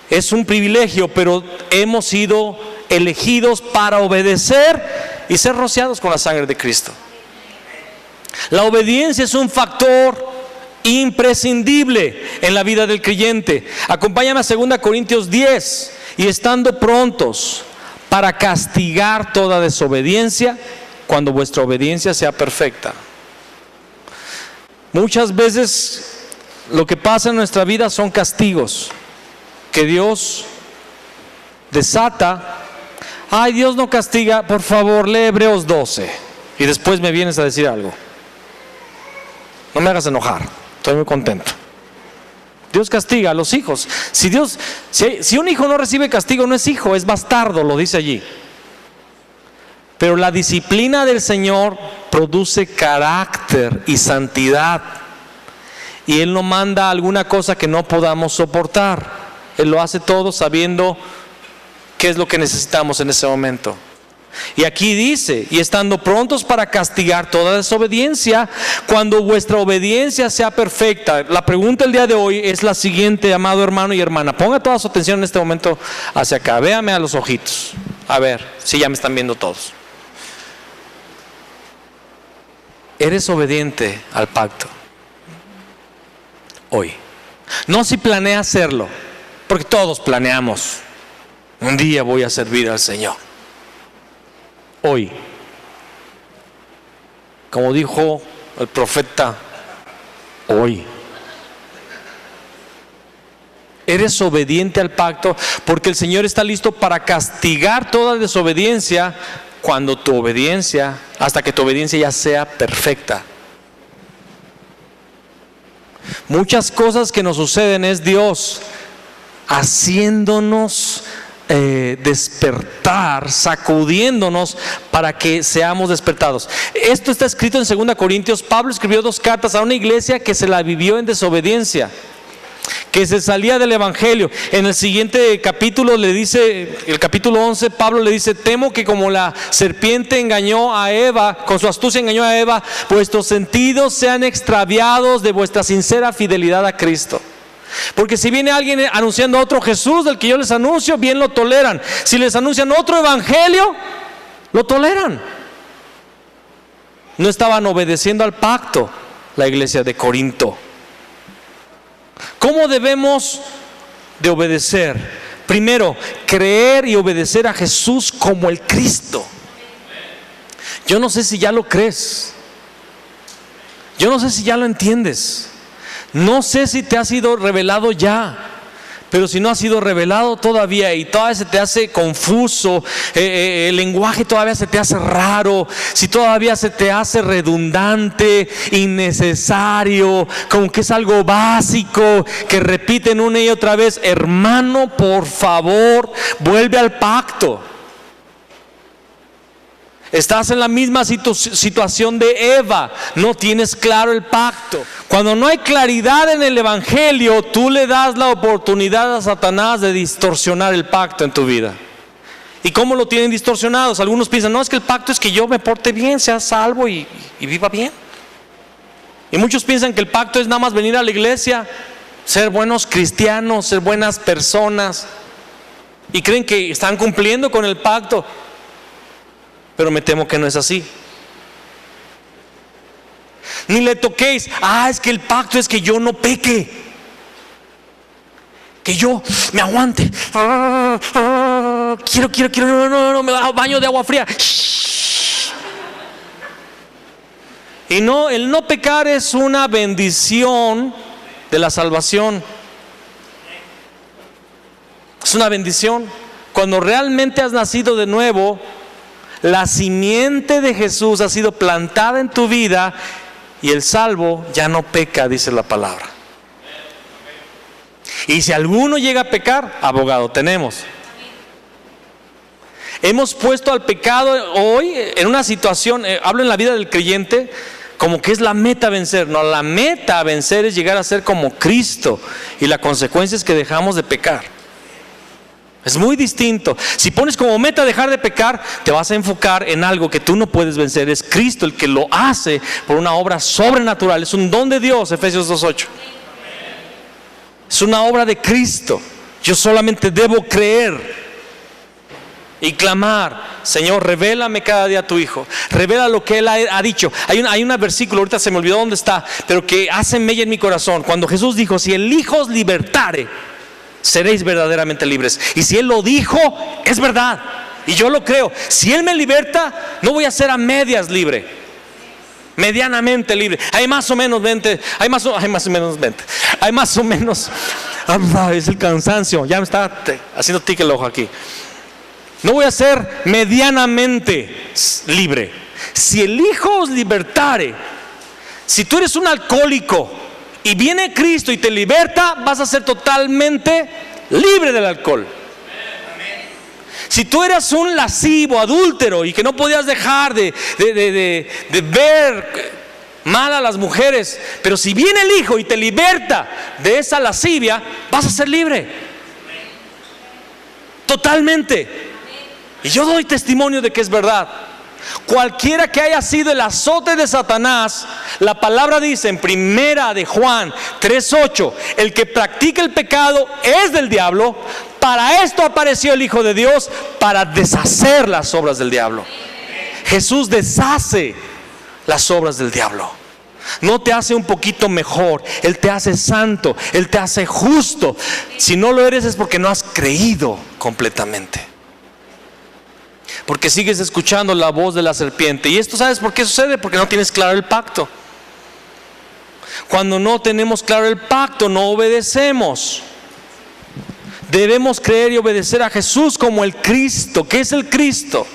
Speaker 1: es un privilegio, pero hemos sido elegidos para obedecer y ser rociados con la sangre de Cristo. La obediencia es un factor imprescindible en la vida del creyente. Acompáñame a 2 Corintios 10. Y estando prontos para castigar toda desobediencia, cuando vuestra obediencia sea perfecta. Muchas veces lo que pasa en nuestra vida son castigos que Dios desata. Ay, Dios no castiga. Por favor, lee Hebreos 12 y después me vienes a decir algo. No me hagas enojar, estoy muy contento. Dios castiga a los hijos. Si un hijo no recibe castigo, no es hijo, es bastardo, lo dice allí. Pero la disciplina del Señor produce carácter y santidad, y Él no manda alguna cosa que no podamos soportar. Él lo hace todo sabiendo qué es lo que necesitamos en ese momento. Y aquí dice: y estando prontos para castigar toda desobediencia, cuando vuestra obediencia sea perfecta. La pregunta el día de hoy es la siguiente, amado hermano y hermana. Ponga toda su atención en este momento hacia acá. Véame a los ojitos. A ver si ya me están viendo todos. ¿Eres obediente al pacto hoy? No si planeas hacerlo, porque todos planeamos: un día voy a servir al Señor. Hoy, como dijo el profeta, hoy. ¿Eres obediente al pacto? Porque el Señor está listo para castigar toda desobediencia hasta que tu obediencia ya sea perfecta. Muchas cosas que nos suceden es Dios haciéndonos despertar, sacudiéndonos para que seamos despertados. Esto está escrito en 2 Corintios. Pablo escribió 2 cartas a una iglesia que se la vivió en desobediencia, que se salía del evangelio. En el siguiente capítulo le dice, el capítulo 11, Pablo le dice: temo que como la serpiente engañó a Eva, con su astucia engañó a Eva, vuestros sentidos sean extraviados de vuestra sincera fidelidad a Cristo. Porque si viene alguien anunciando otro Jesús del que yo les anuncio, bien lo toleran. Si les anuncian otro evangelio, lo toleran. No estaban obedeciendo al pacto la iglesia de Corinto. ¿Cómo debemos de obedecer? Primero, creer y obedecer a Jesús como el Cristo. Yo no sé si ya lo crees. Yo no sé si ya lo entiendes. No sé si te ha sido revelado ya, pero si no ha sido revelado todavía y todavía se te hace confuso, el lenguaje todavía se te hace raro, si todavía se te hace redundante, innecesario, como que es algo básico que repiten una y otra vez, hermano, por favor, vuelve al pacto. Estás en la misma situación de Eva, no tienes claro el pacto. Cuando no hay claridad en el evangelio, tú le das la oportunidad a Satanás de distorsionar el pacto en tu vida. ¿Y cómo lo tienen distorsionados? Algunos piensan, no, es que el pacto es que yo me porte bien, sea salvo y viva bien. Y muchos piensan que el pacto es nada más venir a la iglesia, ser buenos cristianos, ser buenas personas, y creen que están cumpliendo con el pacto. Pero me temo que no es así. Ni le toquéis, es que el pacto es que yo no peque, que yo me aguante. Quiero, no, me da baño de agua fría. Y no, el no pecar es una bendición de la salvación. Es una bendición. Cuando realmente has nacido de nuevo, la simiente de Jesús ha sido plantada en tu vida y el salvo ya no peca, dice la palabra. Y si alguno llega a pecar, abogado tenemos. Hemos puesto al pecado hoy en una situación, hablo en la vida del creyente, como que es la meta a vencer. No, la meta a vencer es llegar a ser como Cristo, y la consecuencia es que dejamos de pecar. Es muy distinto. Si pones como meta dejar de pecar, te vas a enfocar en algo que tú no puedes vencer. Es Cristo el que lo hace por una obra sobrenatural. Es un don de Dios, Efesios 2:8. Es una obra de Cristo. Yo solamente debo creer y clamar: Señor, revélame cada día a tu Hijo. Revela lo que Él ha dicho. Hay un versículo, ahorita se me olvidó dónde está, pero que hace mella en mi corazón. Cuando Jesús dijo: si el Hijo os libertare, seréis verdaderamente libres. Y si Él lo dijo, es verdad, y yo lo creo. Si Él me liberta, no voy a ser a medias libre, medianamente libre. Hay más o menos 20, hay más o menos. Es el cansancio, ya me está haciendo tic el ojo aquí. No voy a ser medianamente libre. Si el Hijo os libertare, si tú eres un alcohólico y viene Cristo y te liberta, vas a ser totalmente libre del alcohol. Si tú eras un lascivo, adúltero, y que no podías dejar de ver mal a las mujeres, pero si viene el Hijo y te liberta de esa lascivia, vas a ser libre totalmente. Y yo doy testimonio de que es verdad. Cualquiera que haya sido el azote de Satanás, la palabra dice en primera de Juan 3:8, el que practica el pecado es del diablo. Para esto apareció el Hijo de Dios, para deshacer las obras del diablo. Jesús deshace las obras del diablo. No te hace un poquito mejor, Él te hace santo, Él te hace justo. Si no lo eres es porque no has creído completamente, porque sigues escuchando la voz de la serpiente. Y esto, ¿sabes por qué sucede? Porque no tienes claro el pacto. Cuando no tenemos claro el pacto, no obedecemos. Debemos creer y obedecer a Jesús como el Cristo. ¿Qué es el Cristo?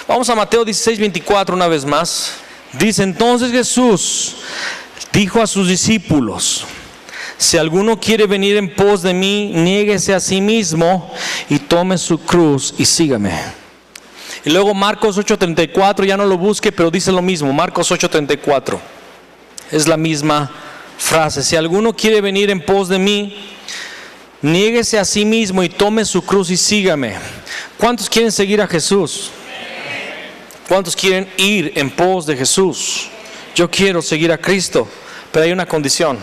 Speaker 1: Vamos a Mateo 16:24 una vez más. Dice: entonces Jesús dijo a sus discípulos: si alguno quiere venir en pos de mí, niéguese a sí mismo y tome su cruz y sígame. Y luego Marcos 8:34, ya no lo busque, pero dice lo mismo. Marcos 8:34 es la misma frase: si alguno quiere venir en pos de mí, niéguese a sí mismo y tome su cruz y sígame. ¿Cuántos quieren seguir a Jesús? ¿Cuántos quieren ir en pos de Jesús? Yo quiero seguir a Cristo, pero hay una condición: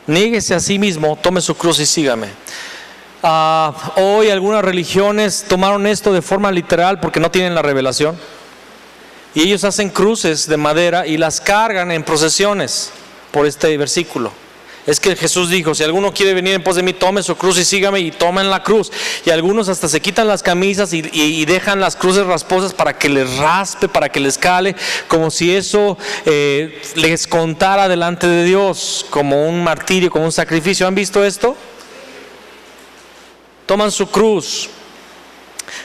Speaker 1: niéguese a sí mismo, tome su cruz y sígame. Hoy algunas religiones tomaron esto de forma literal porque no tienen la revelación, y ellos hacen cruces de madera y las cargan en procesiones por este versículo. Es que Jesús dijo: si alguno quiere venir en pos de mí, tome su cruz y sígame, y tomen la cruz. Y algunos hasta se quitan las camisas y dejan las cruces rasposas para que les raspe, para que les cale, como si eso les contara delante de Dios como un martirio, como un sacrificio. ¿Han visto esto? Toman su cruz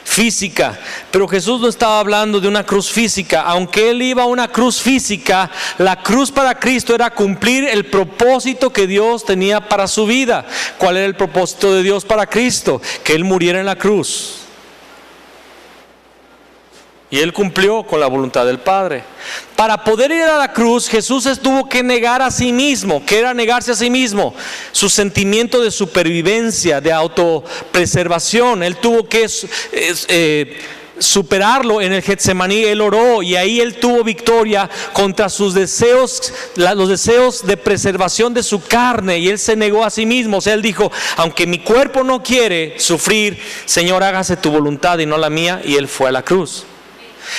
Speaker 1: física, pero Jesús no estaba hablando de una cruz física. Aunque Él iba a una cruz física, la cruz para Cristo era cumplir el propósito que Dios tenía para su vida. ¿Cuál era el propósito de Dios para Cristo? Que Él muriera en la cruz Y Él cumplió con la voluntad del Padre. Para poder ir a la cruz, Jesús tuvo que negar a sí mismo. ¿Qué era negarse a sí mismo? Su sentimiento de supervivencia, de autopreservación. Él tuvo que superarlo en el Getsemaní. Él oró y ahí Él tuvo victoria contra sus deseos, los deseos de preservación de su carne, y Él se negó a sí mismo. O sea, Él dijo: aunque mi cuerpo no quiere sufrir, Señor, hágase tu voluntad y no la mía. Y Él fue a la cruz.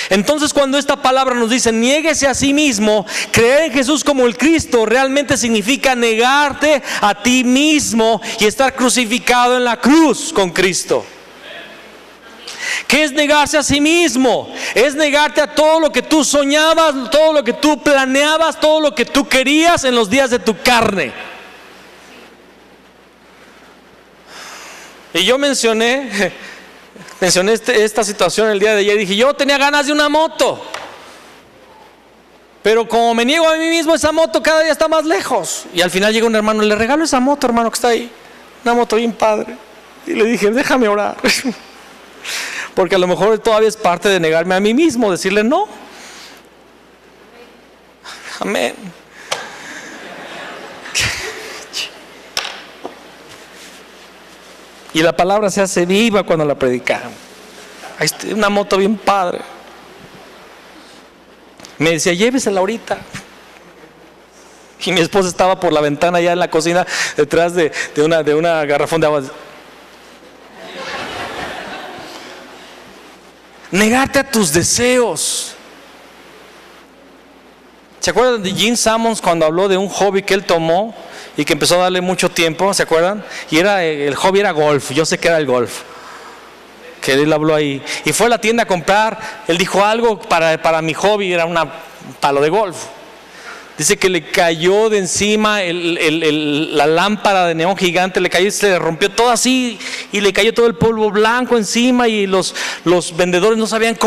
Speaker 1: Entonces, cuando esta palabra nos dice niéguese a sí mismo, creer en Jesús como el Cristo realmente significa negarte a ti mismo y estar crucificado en la cruz con Cristo. ¿Qué es negarse a sí mismo? Es negarte a todo lo que tú soñabas, todo lo que tú planeabas, todo lo que tú querías en los días de tu carne. Y yo mencioné esta situación el día de ayer. Dije: yo tenía ganas de una moto, pero como me niego a mí mismo, esa moto cada día está más lejos. Y al final llega un hermano: le regalo esa moto, hermano, que está ahí, una moto bien padre. Y le dije: déjame orar. Porque a lo mejor todavía es parte de negarme a mí mismo, decirle no. Amén. Y la palabra se hace viva cuando la predicamos. Ahí está, una moto bien padre. Me decía: llévesela ahorita. Y mi esposa estaba por la ventana allá en la cocina, detrás de una garrafón de agua. Negarte a tus deseos. ¿Se acuerdan de Gene Simmons cuando habló de un hobby que él tomó y que empezó a darle mucho tiempo? ¿Se acuerdan? Y el hobby era golf. Yo sé que era el golf, que él habló ahí. Y fue a la tienda a comprar. Él dijo algo para mi hobby, era un palo de golf. Dice que le cayó de encima la lámpara de neón gigante, le cayó y se le rompió todo así, y le cayó todo el polvo blanco encima, y los vendedores no sabían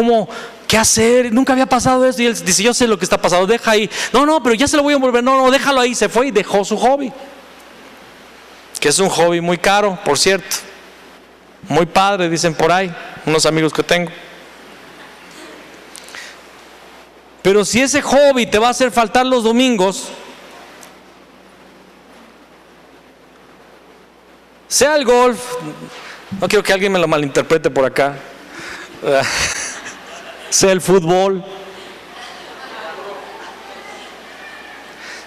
Speaker 1: qué hacer. Nunca había pasado eso. Y él dice: yo sé lo que está pasando, deja ahí. No, pero ya se lo voy a envolver. No, déjalo ahí. Se fue y dejó su hobby, que es un hobby muy caro, por cierto, muy padre, dicen por ahí unos amigos que tengo. Pero si ese hobby te va a hacer faltar los domingos, sea el golf, no quiero que alguien me lo malinterprete por acá, sea el fútbol,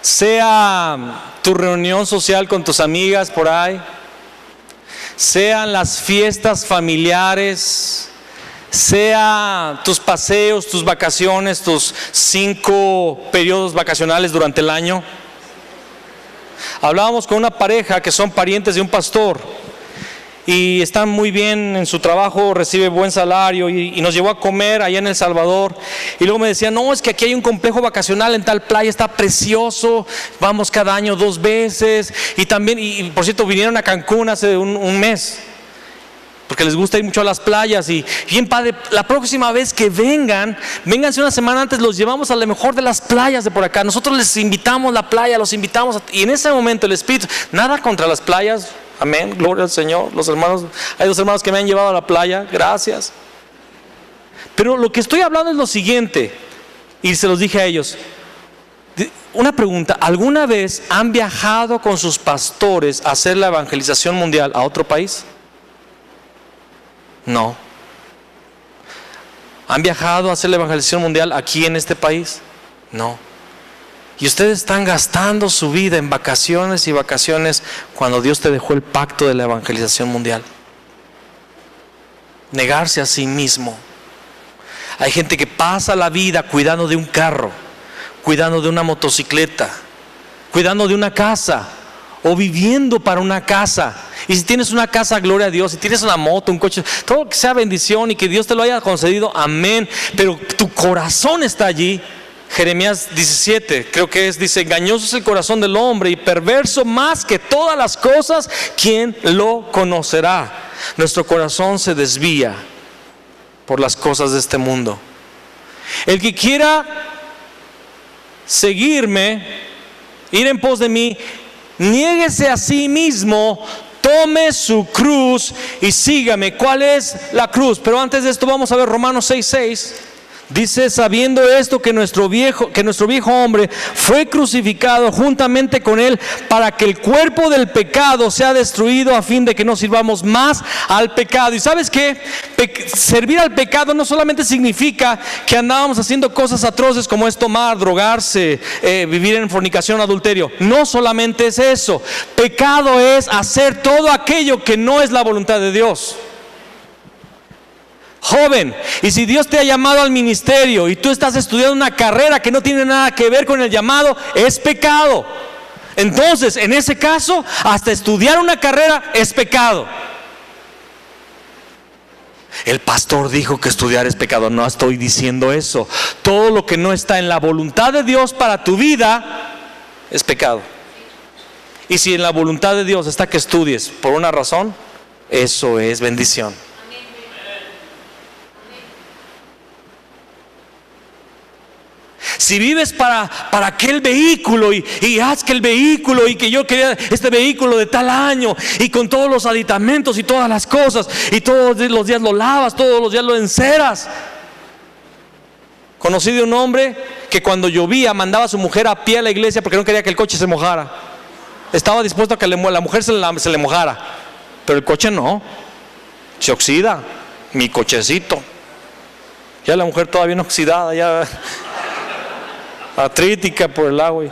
Speaker 1: sea tu reunión social con tus amigas por ahí, sean las fiestas familiares, sea tus paseos, tus vacaciones, tus 5 periodos vacacionales durante el año. Hablábamos con una pareja que son parientes de un pastor y están muy bien en su trabajo, recibe buen salario, y nos llevó a comer allá en El Salvador. Y luego me decía: no, es que aquí hay un complejo vacacional en tal playa, está precioso, vamos cada año 2 veces. Y también, y por cierto, vinieron a Cancún hace un mes, porque les gusta ir mucho a las playas. Y bien padre, la próxima vez que vénganse una semana antes, los llevamos a la mejor de las playas de por acá. Nosotros les invitamos la playa, los invitamos y en ese momento el Espíritu, nada contra las playas, amén, gloria al Señor. Los hermanos, hay 2 hermanos que me han llevado a la playa, gracias. Pero lo que estoy hablando es lo siguiente, y se los dije a ellos. Una pregunta: ¿alguna vez han viajado con sus pastores a hacer la evangelización mundial a otro país? No. ¿Han viajado a hacer la evangelización mundial aquí en este país? No. Y ustedes están gastando su vida en vacaciones y vacaciones cuando Dios te dejó el pacto de la evangelización mundial. Negarse a sí mismo. Hay gente que pasa la vida cuidando de un carro, cuidando de una motocicleta, cuidando de una casa, o viviendo para una casa. Y si tienes una casa, gloria a Dios. Si tienes una moto, un coche, todo que sea bendición y que Dios te lo haya concedido, amén. Pero tu corazón está allí. Jeremías 17, creo que dice: engañoso es el corazón del hombre y perverso más que todas las cosas, ¿quién lo conocerá? Nuestro corazón se desvía por las cosas de este mundo. El que quiera seguirme, ir en pos de mí, niéguese a sí mismo, tome su cruz y sígame. ¿Cuál es la cruz? Pero antes de esto vamos a ver Romanos 6:6. Dice, sabiendo esto, que nuestro viejo hombre fue crucificado juntamente con él, para que el cuerpo del pecado sea destruido, a fin de que no sirvamos más al pecado. Y ¿sabes qué? Servir al pecado no solamente significa que andábamos haciendo cosas atroces como es tomar, drogarse, vivir en fornicación, adulterio. No solamente es eso. Pecado es hacer todo aquello que no es la voluntad de Dios. Joven, y si Dios te ha llamado al ministerio y tú estás estudiando una carrera que no tiene nada que ver con el llamado, es pecado. Entonces, en ese caso, hasta estudiar una carrera es pecado. El pastor dijo que estudiar es pecado. No estoy diciendo eso. Todo lo que no está en la voluntad de Dios para tu vida es pecado. Y si en la voluntad de Dios está que estudies por una razón, eso es bendición. Si vives para aquel vehículo y haz que el vehículo, y que yo quería este vehículo de tal año, y con todos los aditamentos y todas las cosas, y todos los días lo lavas, todos los días lo enceras. Conocí de un hombre que cuando llovía mandaba a su mujer a pie a la iglesia porque no quería que el coche se mojara. Estaba dispuesto a que la mujer se le mojara, pero el coche no, se oxida. Mi cochecito, ya la mujer todavía no oxidada, ya artrítica por el agua.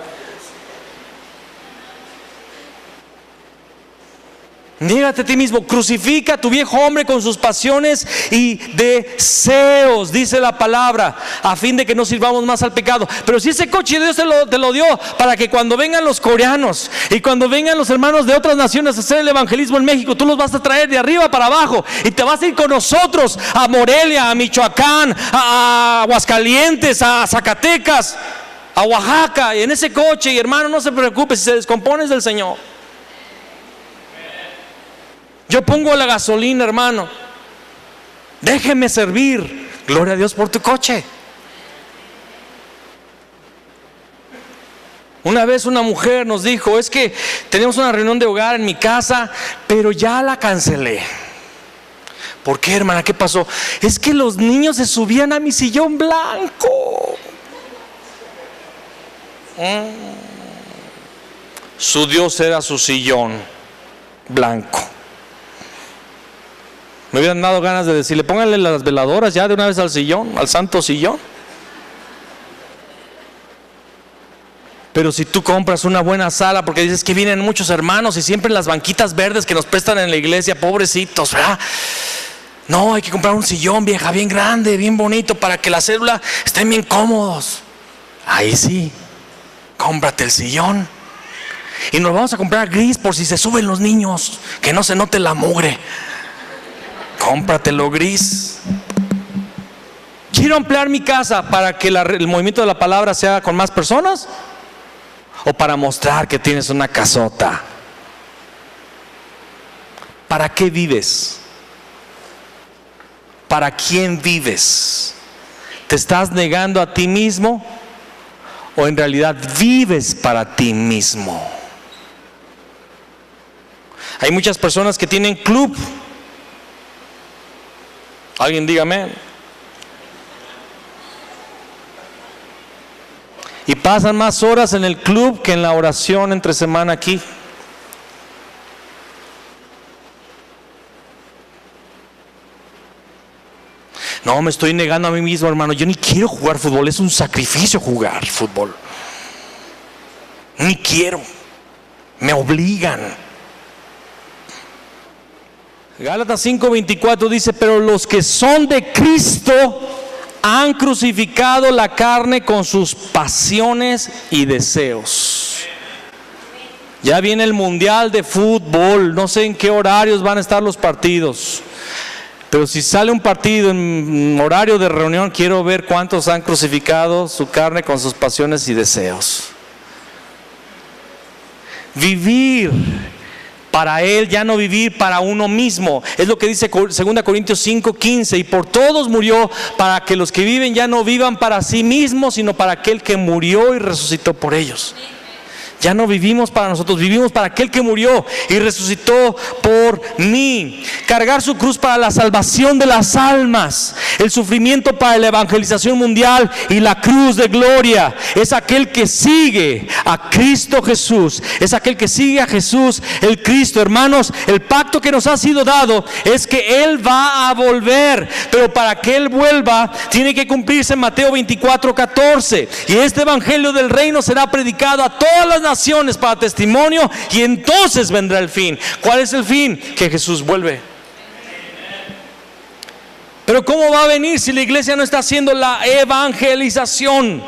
Speaker 1: Niégate a ti mismo, crucifica a tu viejo hombre con sus pasiones y deseos, dice la palabra, a fin de que no sirvamos más al pecado. Pero si ese coche Dios te lo dio para que cuando vengan los coreanos y cuando vengan los hermanos de otras naciones a hacer el evangelismo en México, tú los vas a traer de arriba para abajo y te vas a ir con nosotros a Morelia, a Michoacán, a Aguascalientes, a Zacatecas, a Oaxaca, y en ese coche. Y hermano, no se preocupe, si se descompone es del Señor. Yo pongo la gasolina, hermano, déjeme servir. Gloria a Dios por tu coche. Una vez una mujer nos dijo, es que tenemos una reunión de hogar en mi casa, pero ya la cancelé. ¿Por qué, hermana? ¿Qué pasó? Es que los niños se subían a mi sillón blanco. Su Dios era su sillón blanco. Me hubieran dado ganas de decirle, pónganle las veladoras ya de una vez al sillón, al santo sillón. Pero si tú compras una buena sala, porque dices que vienen muchos hermanos y siempre las banquitas verdes que nos prestan en la iglesia, pobrecitos, ¿verdad? No, hay que comprar un sillón, vieja, bien grande, bien bonito, para que la célula estén bien cómodos. Ahí sí, cómprate el sillón. Y nos vamos a comprar gris por si se suben los niños, que no se note la mugre. Cómpratelo gris. ¿Quiero ampliar mi casa para que el movimiento de la palabra sea con más personas? ¿O para mostrar que tienes una casota? ¿Para qué vives? ¿Para quién vives? ¿Te estás negando a ti mismo? ¿O en realidad vives para ti mismo? Hay muchas personas que tienen club. Alguien dígame. Y pasan más horas en el club que en la oración entre semana aquí. No, me estoy negando a mí mismo, hermano. Yo ni quiero jugar fútbol, es un sacrificio jugar fútbol. Ni quiero, me obligan. Gálatas 5:24 dice, pero los que son de Cristo han crucificado la carne con sus pasiones y deseos. Ya viene el mundial de fútbol, no sé en qué horarios van a estar los partidos, pero si sale un partido en horario de reunión, quiero ver cuántos han crucificado su carne con sus pasiones y deseos. Vivir para Él, ya no vivir para uno mismo. Es lo que dice 2 Corintios 5:15. Y por todos murió, para que los que viven ya no vivan para sí mismos, sino para aquel que murió y resucitó por ellos. Ya no vivimos para nosotros, vivimos para aquel que murió y resucitó por mí. Cargar su cruz para la salvación de las almas, el sufrimiento para la evangelización mundial y la cruz de gloria. Es aquel que sigue a Cristo Jesús, es aquel que sigue a Jesús el Cristo. Hermanos, el pacto que nos ha sido dado es que Él va a volver, pero para que Él vuelva tiene que cumplirse en Mateo 24:14, y este evangelio del reino será predicado a todas las naciones para testimonio, y entonces vendrá el fin. ¿Cuál es el fin? Que Jesús vuelve. Pero ¿cómo va a venir si la iglesia no está haciendo la evangelización?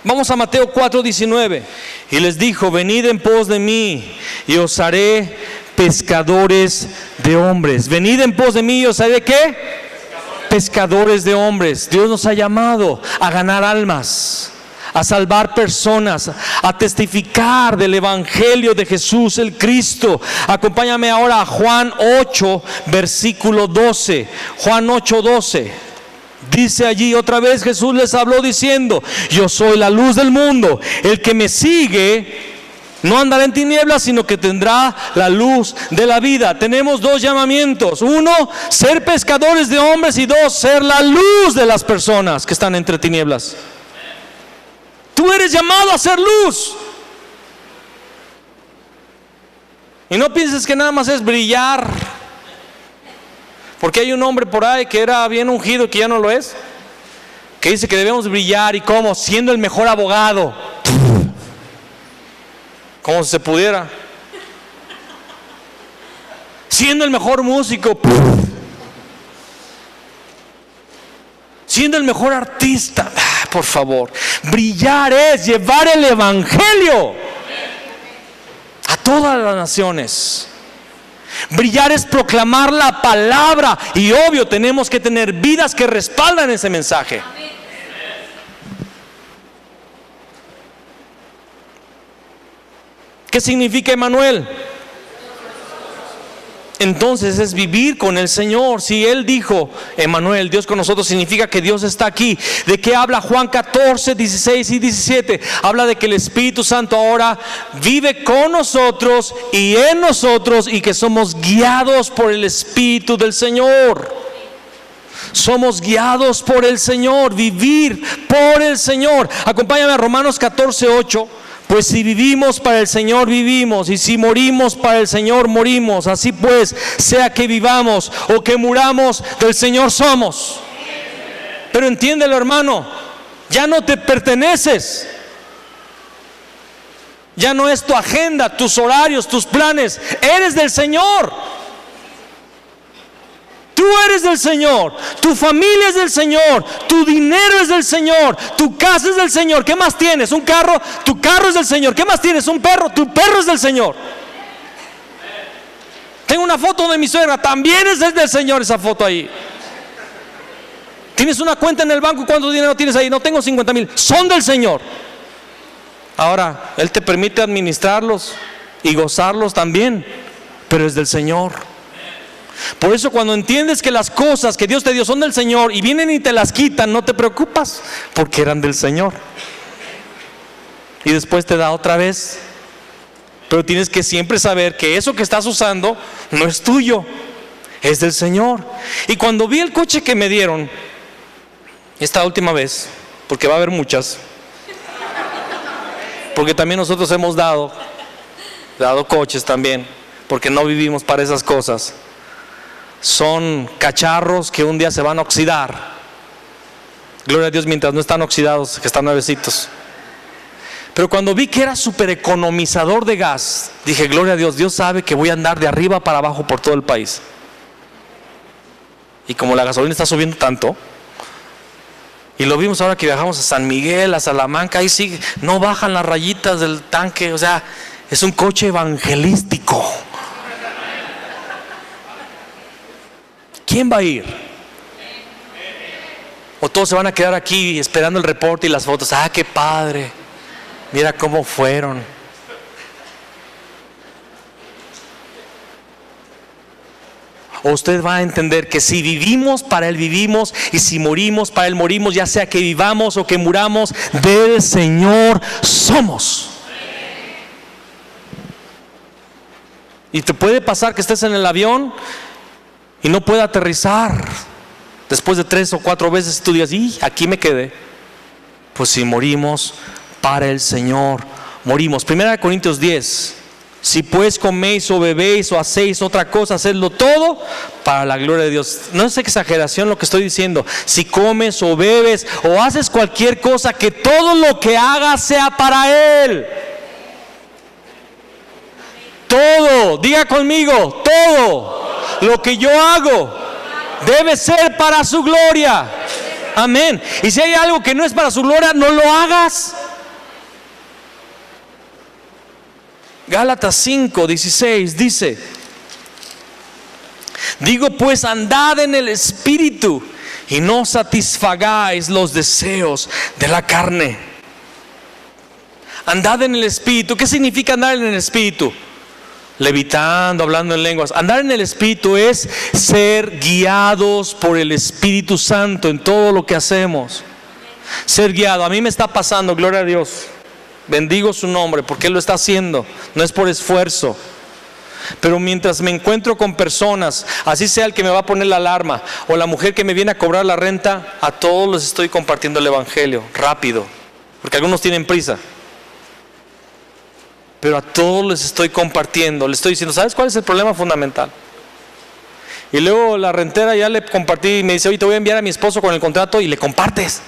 Speaker 1: Vamos a Mateo 4:19. Y les dijo: venid en pos de mí y os haré pescadores de hombres. Venid en pos de mí y os haré ¿qué? Pescadores de hombres. Dios nos ha llamado a ganar almas, a salvar personas, a testificar del evangelio de Jesús el Cristo. Acompáñame ahora a Juan 8, versículo 12. Juan 8:12. Dice allí: otra vez Jesús les habló diciendo: yo soy la luz del mundo. El que me sigue no andará en tinieblas, sino que tendrá la luz de la vida. Tenemos dos llamamientos: uno, ser pescadores de hombres, y dos, ser la luz de las personas que están entre tinieblas. Tú eres llamado a ser luz. Y no pienses que nada más es brillar, porque hay un hombre por ahí que era bien ungido, que ya no lo es, que dice que debemos brillar. ¿Y cómo? Siendo el mejor abogado. Como si se pudiera. Siendo el mejor músico. Siendo el mejor artista. Por favor, brillar es llevar el evangelio a todas las naciones. Brillar es proclamar la palabra, y obvio tenemos que tener vidas que respaldan ese mensaje. ¿Qué significa Emmanuel? Entonces es vivir con el Señor. Si Él dijo, Emmanuel, Dios con nosotros, significa que Dios está aquí. ¿De qué habla Juan 14, 16 y 17? Habla de que el Espíritu Santo ahora vive con nosotros y en nosotros, y que somos guiados por el Espíritu del Señor. Somos guiados por el Señor, vivir por el Señor. Acompáñame a Romanos 14, 8. Pues si vivimos para el Señor vivimos, y si morimos para el Señor morimos. Así pues, sea que vivamos o que muramos, del Señor somos. Pero entiéndelo, hermano, ya no te perteneces. Ya no es tu agenda, tus horarios, tus planes. Eres del Señor. Tú eres del Señor, tu familia es del Señor, tu dinero es del Señor, tu casa es del Señor. ¿Qué más tienes? Un carro, tu carro es del Señor. ¿Qué más tienes? Un perro, tu perro es del Señor. Tengo una foto de mi suegra, también es del Señor esa foto ahí. Tienes una cuenta en el banco, ¿cuánto dinero tienes ahí? No, tengo 50,000, son del Señor. Ahora, Él te permite administrarlos y gozarlos también, pero es del Señor. Por eso, cuando entiendes que las cosas que Dios te dio son del Señor y vienen y te las quitan, no te preocupas, porque eran del Señor. Y después te da otra vez. Pero tienes que siempre saber que eso que estás usando no es tuyo, es del Señor. Y cuando vi el coche que me dieron esta última vez, porque va a haber muchas, porque también nosotros hemos dado coches también, porque no vivimos para esas cosas. Son cacharros que un día se van a oxidar. Gloria a Dios, mientras no están oxidados, que están nuevecitos. Pero cuando vi que era súper economizador de gas, dije, gloria a Dios, Dios sabe que voy a andar de arriba para abajo por todo el país. Y como la gasolina está subiendo tanto, y lo vimos ahora que viajamos a San Miguel, a Salamanca, ahí sí, no bajan las rayitas del tanque. O sea, es un coche evangelístico. ¿Quién va a ir? O todos se van a quedar aquí esperando el reporte y las fotos. Ah, qué padre, mira cómo fueron. O usted va a entender que si vivimos, para Él vivimos, y si morimos, para Él morimos. Ya sea que vivamos o que muramos, del Señor somos. Y te puede pasar que estés en el avión y no pueda aterrizar después de 3 o 4 veces y tú digas, y aquí me quedé. Pues si morimos para el Señor, morimos. 1 Corintios 10. Si pues coméis o bebéis o hacéis otra cosa, hacedlo todo para la gloria de Dios. No es exageración lo que estoy diciendo. Si comes o bebes o haces cualquier cosa, que todo lo que hagas sea para Él. Todo, diga conmigo, todo lo que yo hago debe ser para su gloria. Amén. Y si hay algo que no es para su gloria, no lo hagas. Gálatas 5:16 dice: digo pues, andad en el Espíritu y no satisfagáis los deseos de la carne. Andad en el Espíritu. ¿Qué significa andar en el Espíritu? Levitando, hablando en lenguas. Andar en el Espíritu es ser guiados por el Espíritu Santo en todo lo que hacemos. Ser guiado. A mí me está pasando, gloria a Dios. Bendigo su nombre porque Él lo está haciendo. No es por esfuerzo. Pero mientras me encuentro con personas, así sea el que me va a poner la alarma o la mujer que me viene a cobrar la renta, a todos les estoy compartiendo el Evangelio rápido, porque algunos tienen prisa. Pero a todos les estoy compartiendo. Les estoy diciendo, ¿sabes cuál es el problema fundamental? Y luego la rentera ya le compartí y me dice, oye, te voy a enviar a mi esposo con el contrato, y le compartes.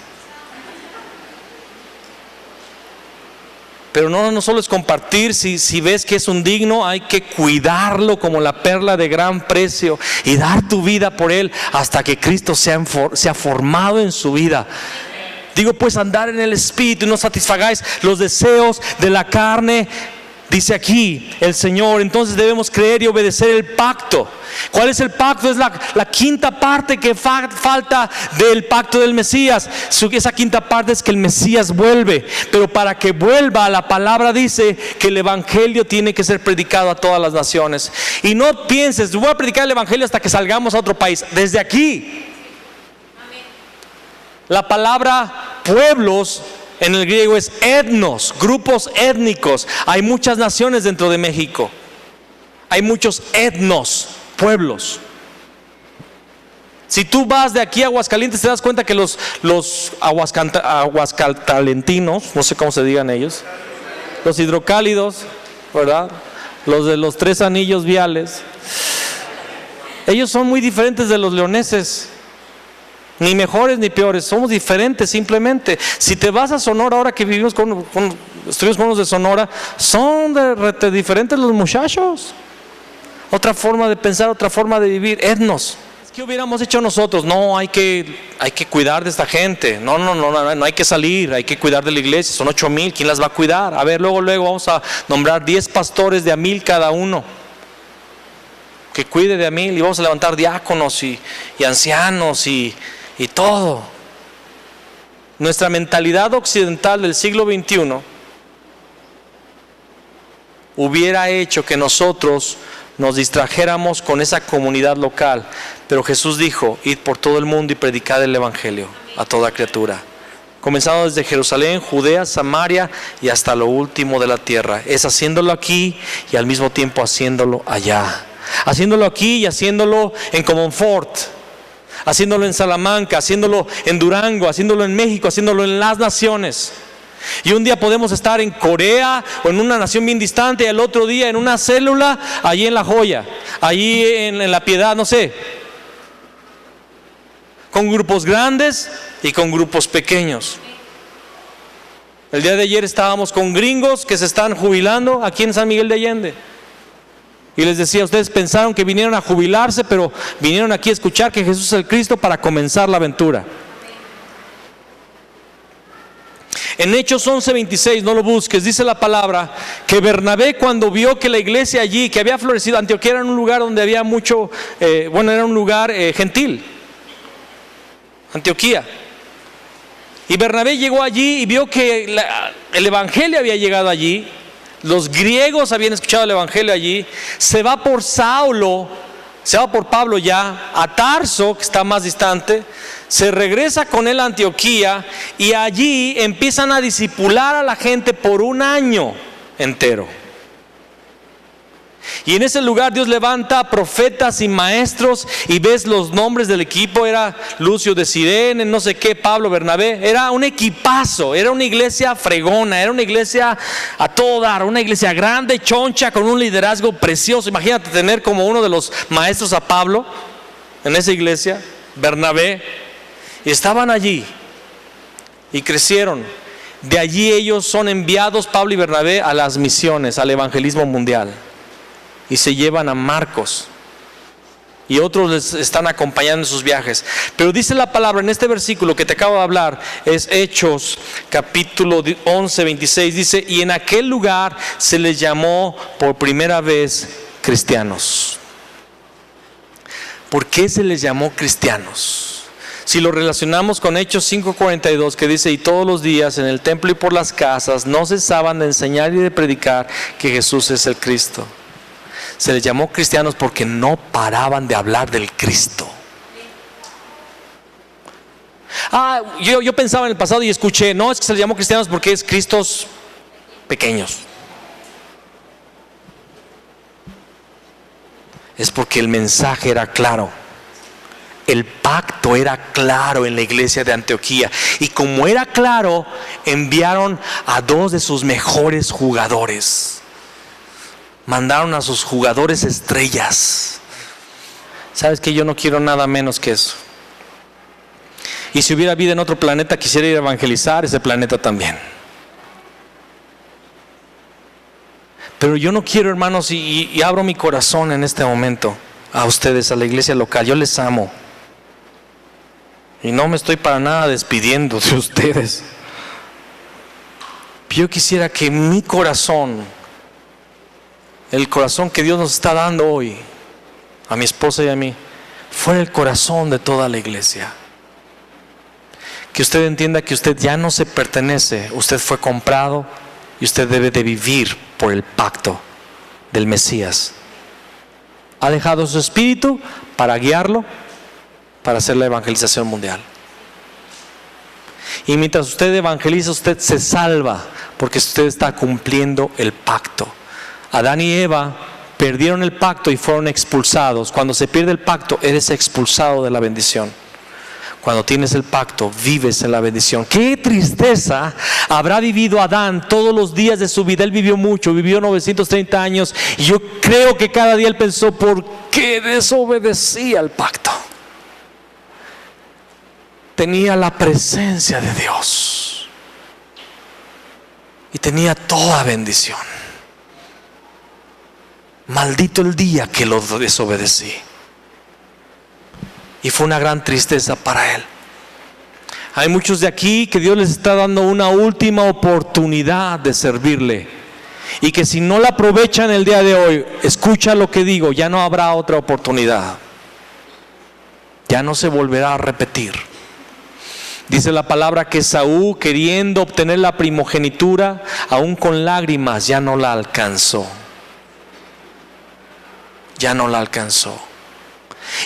Speaker 1: Pero no solo es compartir. Si ves que es un digno, hay que cuidarlo como la perla de gran precio y dar tu vida por él hasta que Cristo sea formado en su vida. Digo pues, andar en el Espíritu y no satisfagáis los deseos de la carne, dice aquí el Señor. Entonces debemos creer y obedecer el pacto. ¿Cuál es el pacto? Es la quinta parte que falta del pacto del Mesías. Esa quinta parte es que el Mesías vuelve. Pero para que vuelva, la palabra dice que el Evangelio tiene que ser predicado a todas las naciones. Y no pienses, voy a predicar el Evangelio hasta que salgamos a otro país. Desde aquí. La palabra pueblos en el griego es etnos, grupos étnicos. Hay muchas naciones dentro de México. Hay muchos etnos, pueblos. Si tú vas de aquí a Aguascalientes, te das cuenta que los aguascalentinos, no sé cómo se digan ellos, los hidrocálidos, ¿verdad? Los de los 3 anillos viales, ellos son muy diferentes de los leoneses. Ni mejores ni peores, somos diferentes simplemente. Si te vas a Sonora, ahora que vivimos estuvimos con unos de Sonora, son de diferentes los muchachos. Otra forma de pensar, otra forma de vivir, etnos. ¿Qué hubiéramos hecho nosotros? No, hay que cuidar de esta gente. No hay que salir, hay que cuidar de la iglesia. Son 8,000, ¿quién las va a cuidar? A ver, luego vamos a nombrar 10 pastores de 1,000 cada uno, que cuide de 1,000, y vamos a levantar diáconos y ancianos y todo. Nuestra mentalidad occidental del siglo XXI hubiera hecho que nosotros nos distrajéramos con esa comunidad local. Pero Jesús dijo: id por todo el mundo y predicad el Evangelio a toda criatura, comenzando desde Jerusalén, Judea, Samaria y hasta lo último de la tierra. Es haciéndolo aquí y al mismo tiempo haciéndolo allá. Haciéndolo aquí y haciéndolo en Comonfort, haciéndolo en Salamanca, haciéndolo en Durango, haciéndolo en México, haciéndolo en las naciones. Y un día podemos estar en Corea o en una nación bien distante, y el otro día en una célula allí en La Joya, allí en La Piedad, no sé, con grupos grandes y con grupos pequeños. El día de ayer estábamos con gringos que se están jubilando aquí en San Miguel de Allende. Y les decía, ustedes pensaron que vinieron a jubilarse, pero vinieron aquí a escuchar que Jesús es el Cristo para comenzar la aventura. En Hechos 11:26, no lo busques, dice la palabra que Bernabé, cuando vio que la iglesia allí, que había florecido, Antioquía era un lugar donde había mucho, era un lugar gentil, Antioquía. Y Bernabé llegó allí y vio que el Evangelio había llegado allí. Los griegos habían escuchado el Evangelio allí. Se va por Pablo ya a Tarso, que está más distante. Se regresa con él a Antioquía y allí empiezan a discipular a la gente por un año entero. Y en ese lugar Dios levanta profetas y maestros, y ves los nombres del equipo. Era Lucio de Cirene, no sé qué, Pablo, Bernabé. Era un equipazo, era una iglesia fregona, era una iglesia a todo dar, una iglesia grande, choncha, con un liderazgo precioso. Imagínate tener como uno de los maestros a Pablo en esa iglesia, Bernabé. Y estaban allí y crecieron. De allí ellos son enviados, Pablo y Bernabé, a las misiones, al evangelismo mundial. Y se llevan a Marcos, y otros les están acompañando en sus viajes. Pero dice la palabra en este versículo que te acabo de hablar, es Hechos capítulo 11, 26, dice: y en aquel lugar se les llamó por primera vez cristianos. ¿Por qué se les llamó cristianos? Si lo relacionamos con Hechos 5:42, que dice: y todos los días en el templo y por las casas no cesaban de enseñar y de predicar que Jesús es el Cristo. Se les llamó cristianos porque no paraban de hablar del Cristo. Yo pensaba en el pasado y escuché: no, es que se les llamó cristianos porque es Cristos pequeños. Es porque el mensaje era claro. El pacto era claro en la iglesia de Antioquía. Y como era claro, enviaron a dos de sus mejores jugadores. Mandaron a sus jugadores estrellas. ¿Sabes qué? Yo no quiero nada menos que eso. Y si hubiera vida en otro planeta, quisiera ir a evangelizar ese planeta también. Pero yo no quiero, hermanos, y abro mi corazón en este momento a ustedes, a la iglesia local. Yo les amo. Y no me estoy para nada despidiendo de ustedes. Yo quisiera que mi corazón, el corazón que Dios nos está dando hoy, a mi esposa y a mí, fuera el corazón de toda la iglesia. Que usted entienda que usted ya no se pertenece, usted fue comprado y usted debe de vivir por el pacto del Mesías. Ha dejado su espíritu para guiarlo, para hacer la evangelización mundial. Y mientras usted evangeliza, usted se salva, porque usted está cumpliendo el pacto. Adán y Eva perdieron el pacto y fueron expulsados. Cuando se pierde el pacto, eres expulsado de la bendición. Cuando tienes el pacto, vives en la bendición. Qué tristeza habrá vivido Adán todos los días de su vida. Él vivió mucho, vivió 930 años. Y yo creo que cada día él pensó: ¿por qué desobedecí al pacto? Tenía la presencia de Dios y tenía toda bendición. Maldito el día que lo desobedecí. Y fue una gran tristeza para él. Hay muchos de aquí que Dios les está dando una última oportunidad de servirle, y que si no la aprovechan el día de hoy, escucha lo que digo, ya no habrá otra oportunidad. Ya no se volverá a repetir. Dice la palabra que Esaú, queriendo obtener la primogenitura, aún con lágrimas, ya no la alcanzó. Ya no la alcanzó.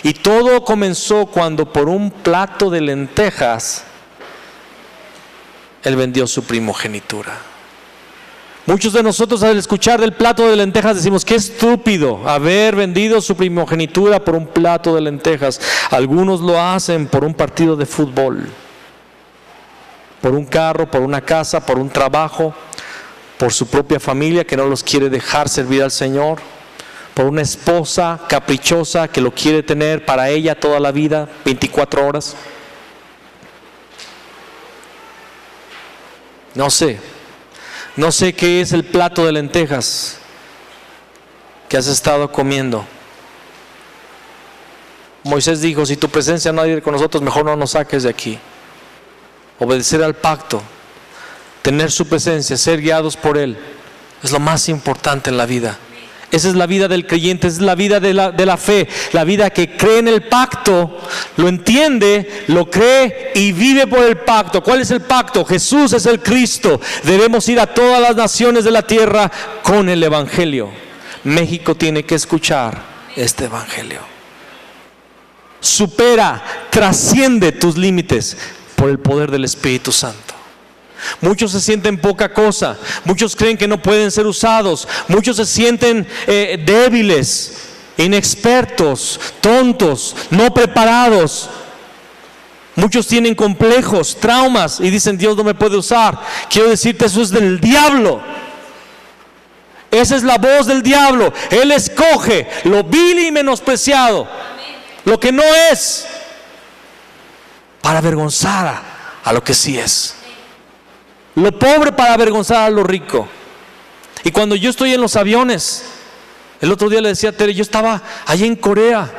Speaker 1: Y todo comenzó cuando por un plato de lentejas él vendió su primogenitura. Muchos de nosotros, al escuchar del plato de lentejas, decimos: qué estúpido haber vendido su primogenitura por un plato de lentejas. Algunos lo hacen por un partido de fútbol, por un carro, por una casa, por un trabajo, por su propia familia que no los quiere dejar servir al Señor, por una esposa caprichosa que lo quiere tener para ella toda la vida, 24 horas. No sé qué es el plato de lentejas que has estado comiendo. Moisés dijo: si tu presencia no hay con nosotros, mejor no nos saques de aquí. Obedecer al pacto, tener su presencia, ser guiados por Él, es lo más importante en la vida. Esa es la vida del creyente, esa es la vida de la fe, la vida que cree en el pacto, lo entiende, lo cree y vive por el pacto. ¿Cuál es el pacto? Jesús es el Cristo. Debemos ir a todas las naciones de la tierra con el Evangelio. México tiene que escuchar este Evangelio. Supera, trasciende tus límites por el poder del Espíritu Santo. Muchos se sienten poca cosa, muchos creen que no pueden ser usados, muchos se sienten débiles, inexpertos, tontos, no preparados. Muchos tienen complejos, traumas y dicen: Dios no me puede usar. Quiero decirte, eso es del diablo. Esa es la voz del diablo. Él escoge lo vil y menospreciado, lo que no es, para avergonzar a lo que sí es. Lo pobre para avergonzar a lo rico. Y cuando yo estoy en los aviones, el otro día le decía a Tere, yo estaba allí en Corea,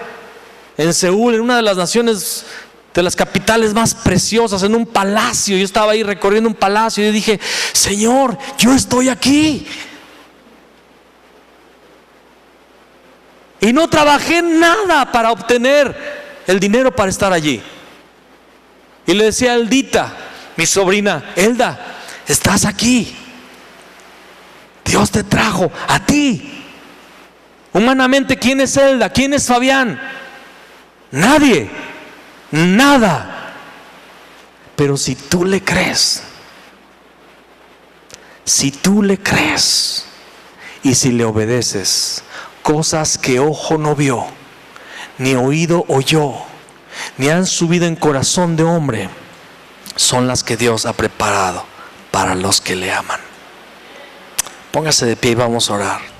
Speaker 1: en Seúl, en una de las naciones, de las capitales más preciosas, en un palacio. Yo estaba ahí recorriendo un palacio y yo dije: Señor, yo estoy aquí. Y no trabajé nada para obtener el dinero para estar allí. Y le decía a Eldita, mi sobrina: Elda, estás aquí. Dios te trajo a ti. Humanamente, ¿quién es Elda? ¿Quién es Fabián? Nadie, nada. Pero si tú le crees, si tú le crees y si le obedeces, cosas que ojo no vio, ni oído oyó, ni han subido en corazón de hombre, son las que Dios ha preparado para los que le aman. Póngase de pie y vamos a orar.